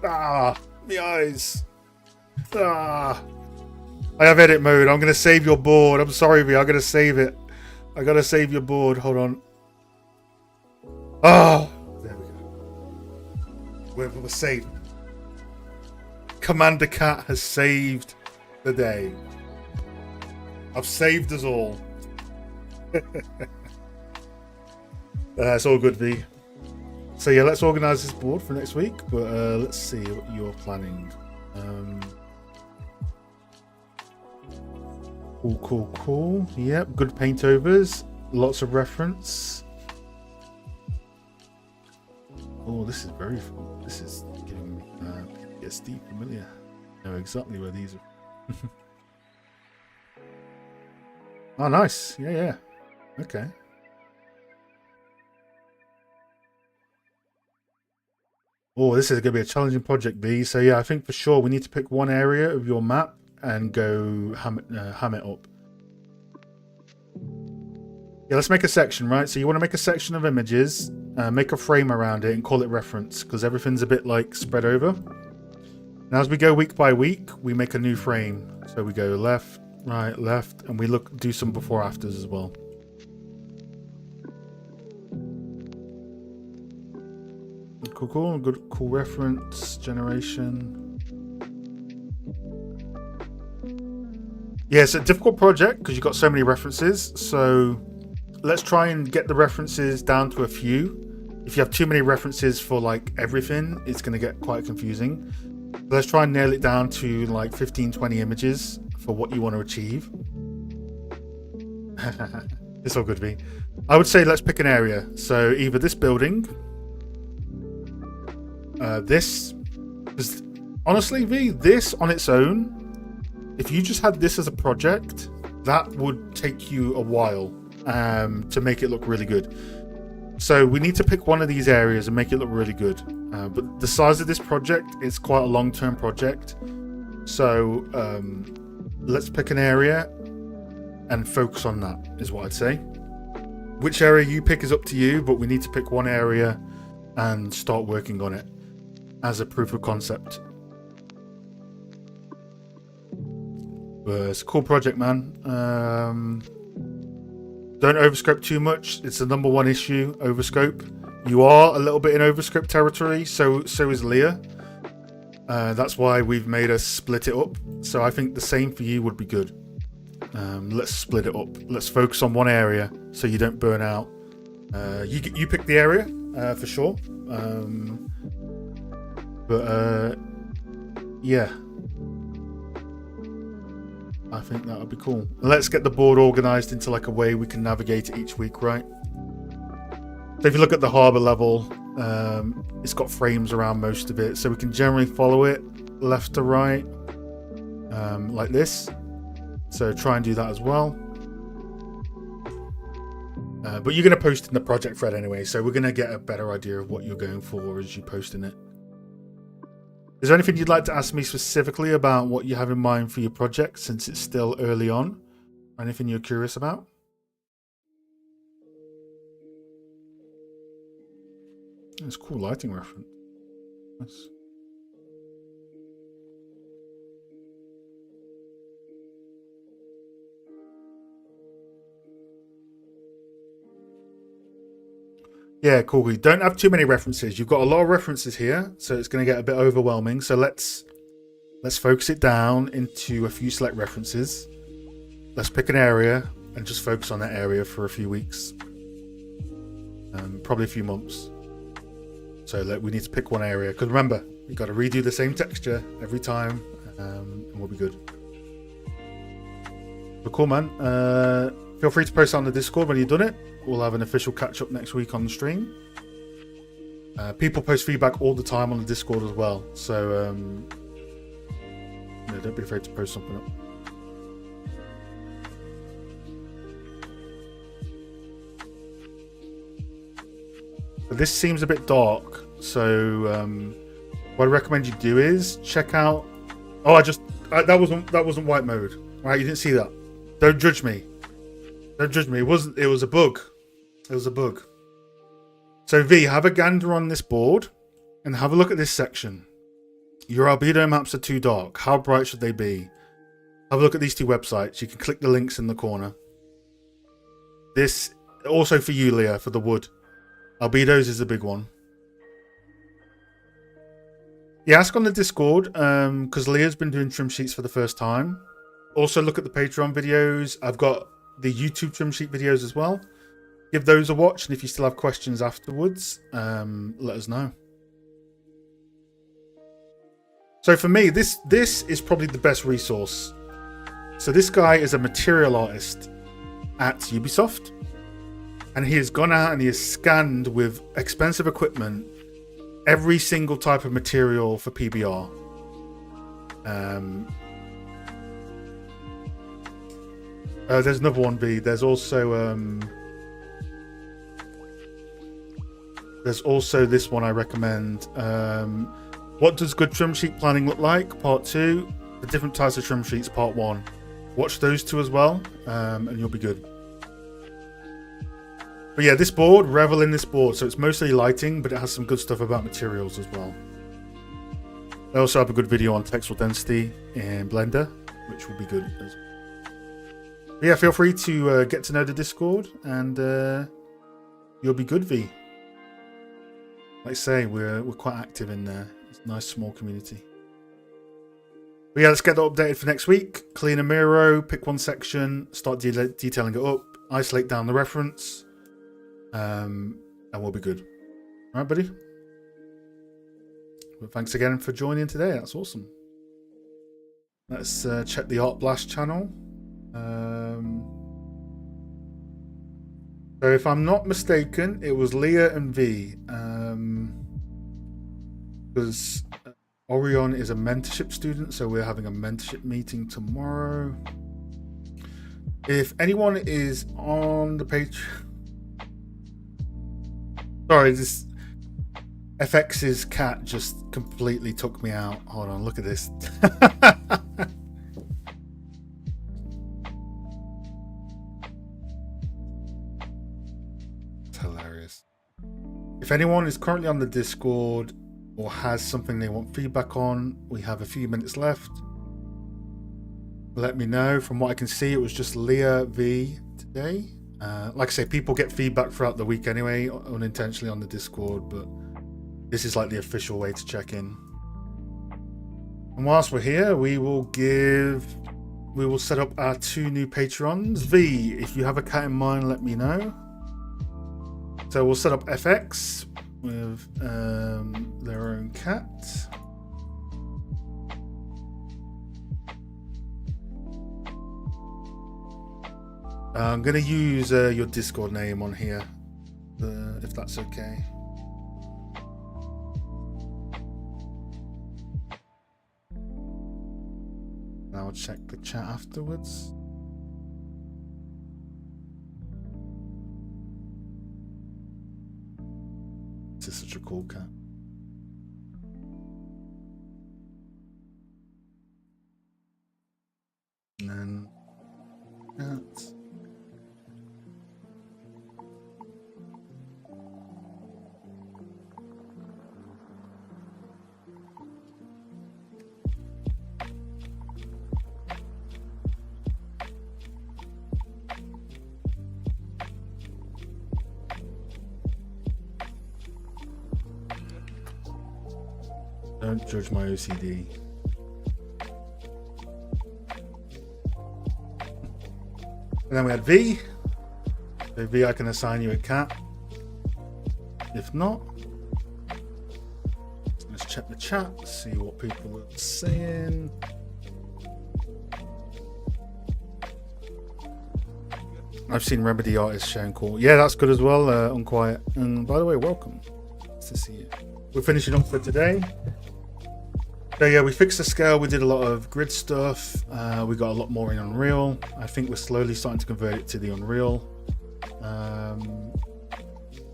Ah, my eyes. Ah. I have edit mode. I'm going to save your board. I'm sorry, V. I'm going to save it. I got to save your board. Hold on. Ah. There we go. We're saved. Commander Cat has saved the day. I've saved us all. It's all good, V. So yeah, let's organise this board for next week. But let's see what you're planning. Cool. Yep, good paint overs. Lots of reference. Oh, this is very fun. This is giving me PTSD familiar. I know exactly where these are. Oh, nice. Yeah. Okay. Oh, this is going to be a challenging project, B. So yeah, I think for sure we need to pick one area of your map and go ham it up. Yeah, let's make a section, right? So you want to make a section of images, make a frame around it and call it reference, because everything's a bit like spread over. Now as we go week by week, we make a new frame. So we go left, right, left, and we do some before afters as well. Cool. Good, cool reference generation. Yeah, it's a difficult project because you've got so many references. So let's try and get the references down to a few. If you have too many references for like everything, it's going to get quite confusing. Let's try and nail it down to like 15-20 images for what you want to achieve. It's all good, V. I would say let's pick an area. So either this building, this, because honestly, V, this on its own, if you just had this as a project, that would take you a while to make it look really good. So we need to pick one of these areas and make it look really good. But the size of this project is quite a long-term project. So let's pick an area and focus on that, is what I'd say. Which area you pick is up to you, but we need to pick one area and start working on it as a proof of concept. But it's a cool project, man. Don't overscope too much. It's the number one issue, overscope. You are a little bit in overscope territory, so is Leah. That's why we've made us split it up. So I think the same for you would be good. Let's split it up. Let's focus on one area so you don't burn out. You pick the area for sure. Yeah, I think that would be cool. Let's get the board organized into like a way we can navigate it each week, right? So if you look at the harbor level, it's got frames around most of it, so we can generally follow it left to right, like this. So try and do that as well. But you're going to post in the project thread anyway, so we're going to get a better idea of what you're going for as you post in it. Is there anything you'd like to ask me specifically about what you have in mind for your project, since it's still early on? Anything you're curious about? It's a cool lighting reference. Nice. Yeah, cool. We don't have too many references. You've got a lot of references here, so it's going to get a bit overwhelming. So let's focus it down into a few select references. Let's pick an area and just focus on that area for a few weeks. probably a few months. So we need to pick one area, because remember, you got to redo the same texture every time, and we'll be good. But cool, man. Feel free to post on the Discord when you've done it. We'll have an official catch up next week on the stream. People post feedback all the time on the Discord as well, so don't be afraid to post something up. But this seems a bit dark, so what I recommend you do is check out. Oh, that wasn't white mode. Right, you didn't see that. Don't judge me. Don't judge me. It was a bug. It was a bug. So V, have a gander on this board and have a look at this section. Your albedo maps are too dark. How bright should they be? Have a look at these two websites. You can click the links in the corner. This also for you, Leah, for the wood. Albedos is the big one. Yeah, ask on the Discord, because Leah's been doing trim sheets for the first time. Also look at the Patreon videos. I've got the YouTube trim sheet videos as well. Give those a watch, and if you still have questions afterwards, let us know. So for me, this is probably the best resource. So this guy is a material artist at Ubisoft, and he has gone out and he has scanned with expensive equipment every single type of material for PBR. There's another one, B. There's also this one I recommend. What does good trim sheet planning look like? Part 2. The different types of trim sheets, Part 1. Watch those two as well, and you'll be good. But yeah, this board, revel in this board. So it's mostly lighting, but it has some good stuff about materials as well. They also have a good video on textile density in Blender, which will be good as well. But yeah, feel free to get to know the Discord, and you'll be good, V. Like I say, we're quite active in there. It's a nice small community. But yeah, let's get that updated for next week. Clean a Miro, pick one section, start detailing it up, isolate down the reference, and we'll be good. All right, buddy? Well, thanks again for joining today. That's awesome. Let's check the Art Blast channel. So if I'm not mistaken, it was Leah and V. Because Orion is a mentorship student, so we're having a mentorship meeting tomorrow. If anyone is on the page, sorry, this FX's cat just completely took me out. Hold on, look at this. It's hilarious. If anyone is currently on the Discord or has something they want feedback on, we have a few minutes left. Let me know. From what I can see, it was just Leah V today. Like I say, people get feedback throughout the week anyway, unintentionally on the Discord, but this is like the official way to check in. And whilst we're here, we will set up our 2 new Patrons. V, if you have a cat in mind, let me know. So we'll set up FX with their own cat. I'm going to use your Discord name on here, if that's okay. And I'll check the chat afterwards. This is such a cool cat. And then cat. Don't judge my OCD. And then we had V. So V, I can assign you a cat. If not, let's check the chat, see what people are saying. I've seen Remedy artists sharing cool. Yeah, that's good as well, Unquiet. And by the way, welcome. Nice to see you. We're finishing up for today. So yeah, we fixed the scale. We did a lot of grid stuff. We got a lot more in Unreal. I think we're slowly starting to convert it to the Unreal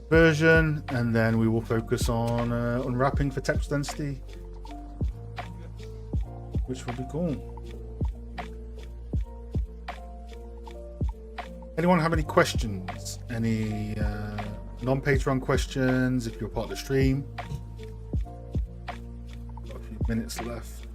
version, and then we will focus on unwrapping for text density, which will be cool. Anyone have any questions? Any non-Patreon questions? If you're part of the stream, got a few minutes left.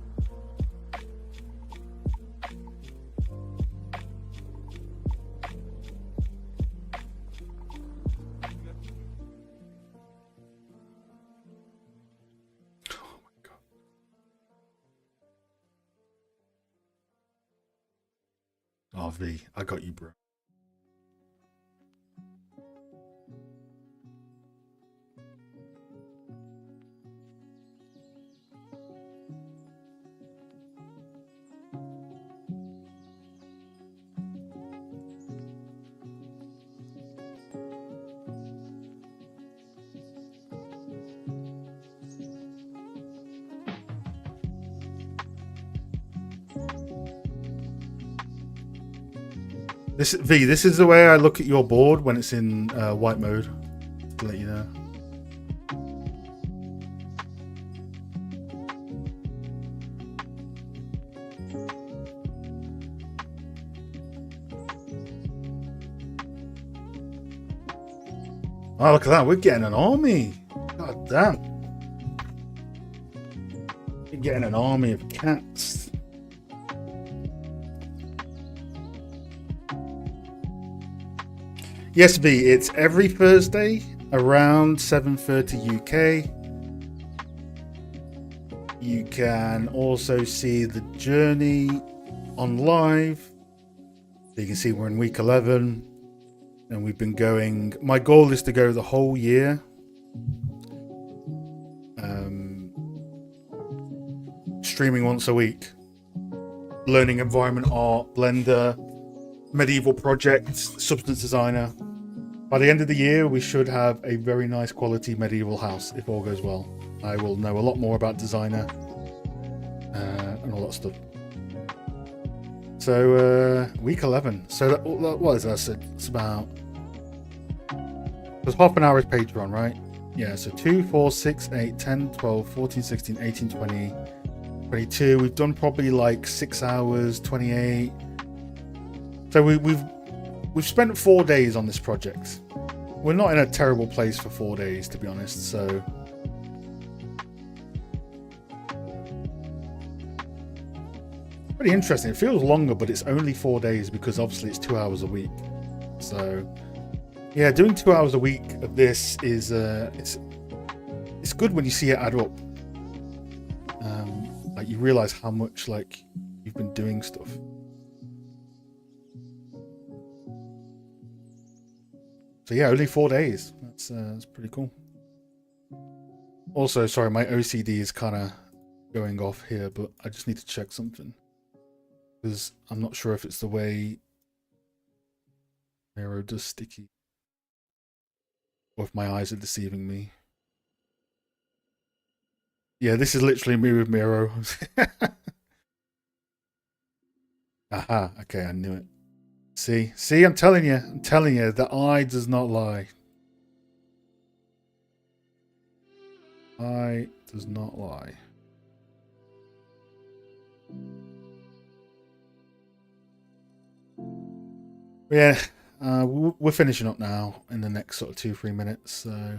Oh my god! Oh V, I got you, bro. This is the way I look at your board when it's in white mode, to let you know. Oh, look at that. We're getting an army. God damn. We're getting an army of cats. Yes, V, it's every Thursday around 7:30 UK. You can also see the journey on live. So you can see we're in week 11 and we've been going. My goal is to go the whole year. Streaming once a week. Learning environment art, Blender, medieval projects, substance designer. By the end of the year, we should have a very nice quality medieval house, if all goes well. I will know a lot more about designer and all that stuff. So, week 11. So, what is that? So it's about... There's half an hour is Patreon, right? Yeah, so 2, 4, 6, 8, 10, 12, 14, 16, 18, 20, 22. We've done probably like 6 hours, 28. So we've spent 4 days on this project. We're not in a terrible place for 4 days, to be honest. So pretty interesting. It feels longer, but it's only 4 days because obviously it's 2 hours a week. So yeah, doing 2 hours a week of this is it's good when you see it add up. Like you realize how much like you've been doing stuff. So yeah, only 4 days. That's pretty cool. Also, sorry, my OCD is kind of going off here, but I just need to check something because I'm not sure if it's the way Miro does sticky or if my eyes are deceiving me. Yeah, this is literally me with Miro. Aha, okay, I knew it. See, I'm telling you, the eye does not lie. Eye does not lie. Yeah, we're finishing up now in the next sort of 2-3 minutes, so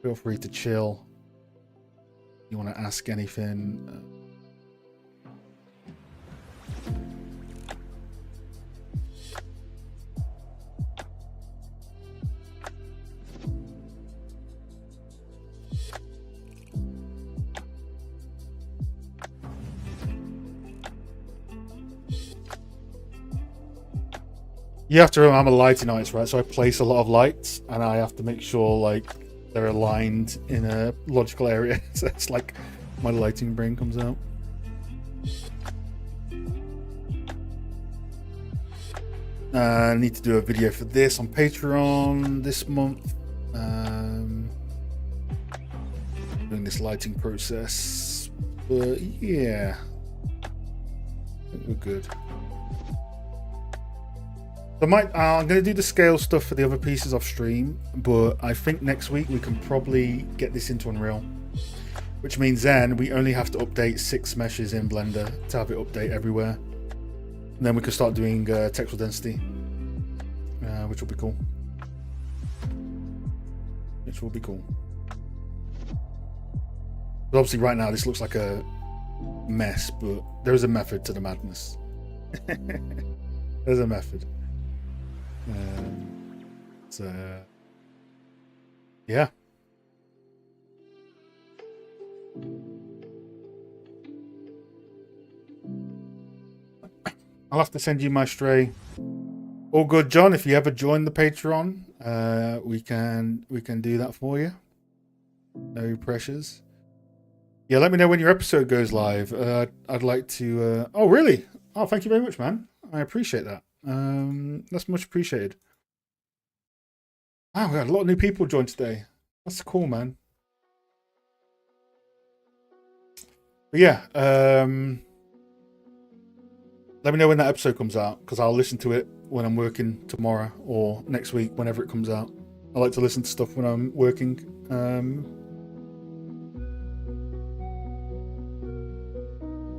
feel free to chill. You want to ask anything? You have to remember I'm a lighting artist, right? So I place a lot of lights and I have to make sure like they're aligned in a logical area. So it's like my lighting brain comes out. I need to do a video for this on Patreon this month. Doing this lighting process, but yeah, I think we're good. I'm going to do the scale stuff for the other pieces off stream, but I think next week we can probably get this into Unreal, which means then we only have to update 6 meshes in Blender to have it update everywhere. And then we can start doing texture density, which will be cool. Which will be cool. But obviously right now this looks like a mess, but there is a method to the madness. There's a method. So yeah. I'll have to send you my stray. All good, John. If you ever join the Patreon, we can do that for you. No pressures. Yeah, let me know when your episode goes live. I'd like to. Oh, really? Oh, thank you very much, man. I appreciate that. That's much appreciated. Wow, we had a lot of new people join today. That's cool, man. But yeah, let me know when that episode comes out, because I'll listen to it when I'm working tomorrow or next week, whenever it comes out. I like to listen to stuff when I'm working.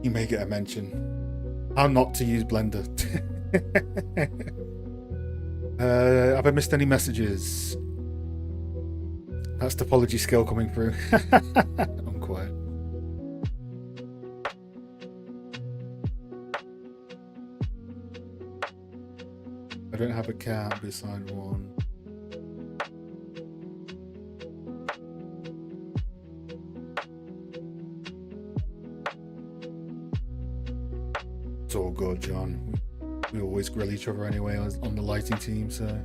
You may get a mention. How not to use Blender. Have I missed any messages? That's topology skill coming through. I'm quiet. I don't have a cat beside one. It's all good, John. We always grill each other anyway on the lighting team, so.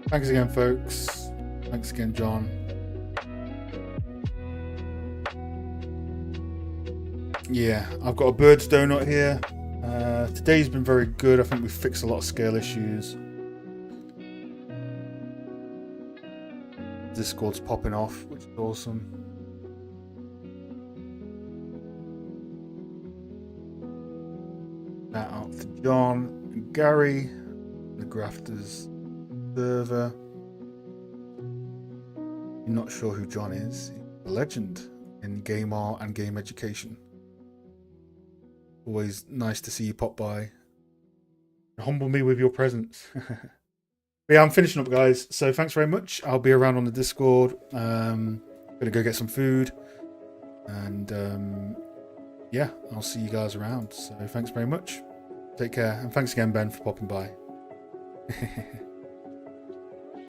Thanks again, folks. Thanks again, John. Yeah, I've got a bird's donut here. Today's been very good. I think we've fixed a lot of scale issues. Discord's popping off, which is awesome. Shout out to John and Gary, the grafters server. You're not sure who John is? A legend in game art and game education. Always nice to see you pop by. Humble me with your presence. But yeah, I'm finishing up, guys. So thanks very much. I'll be around on the Discord. Gonna go get some food. And yeah, I'll see you guys around. So thanks very much. Take care. And thanks again, Ben, for popping by.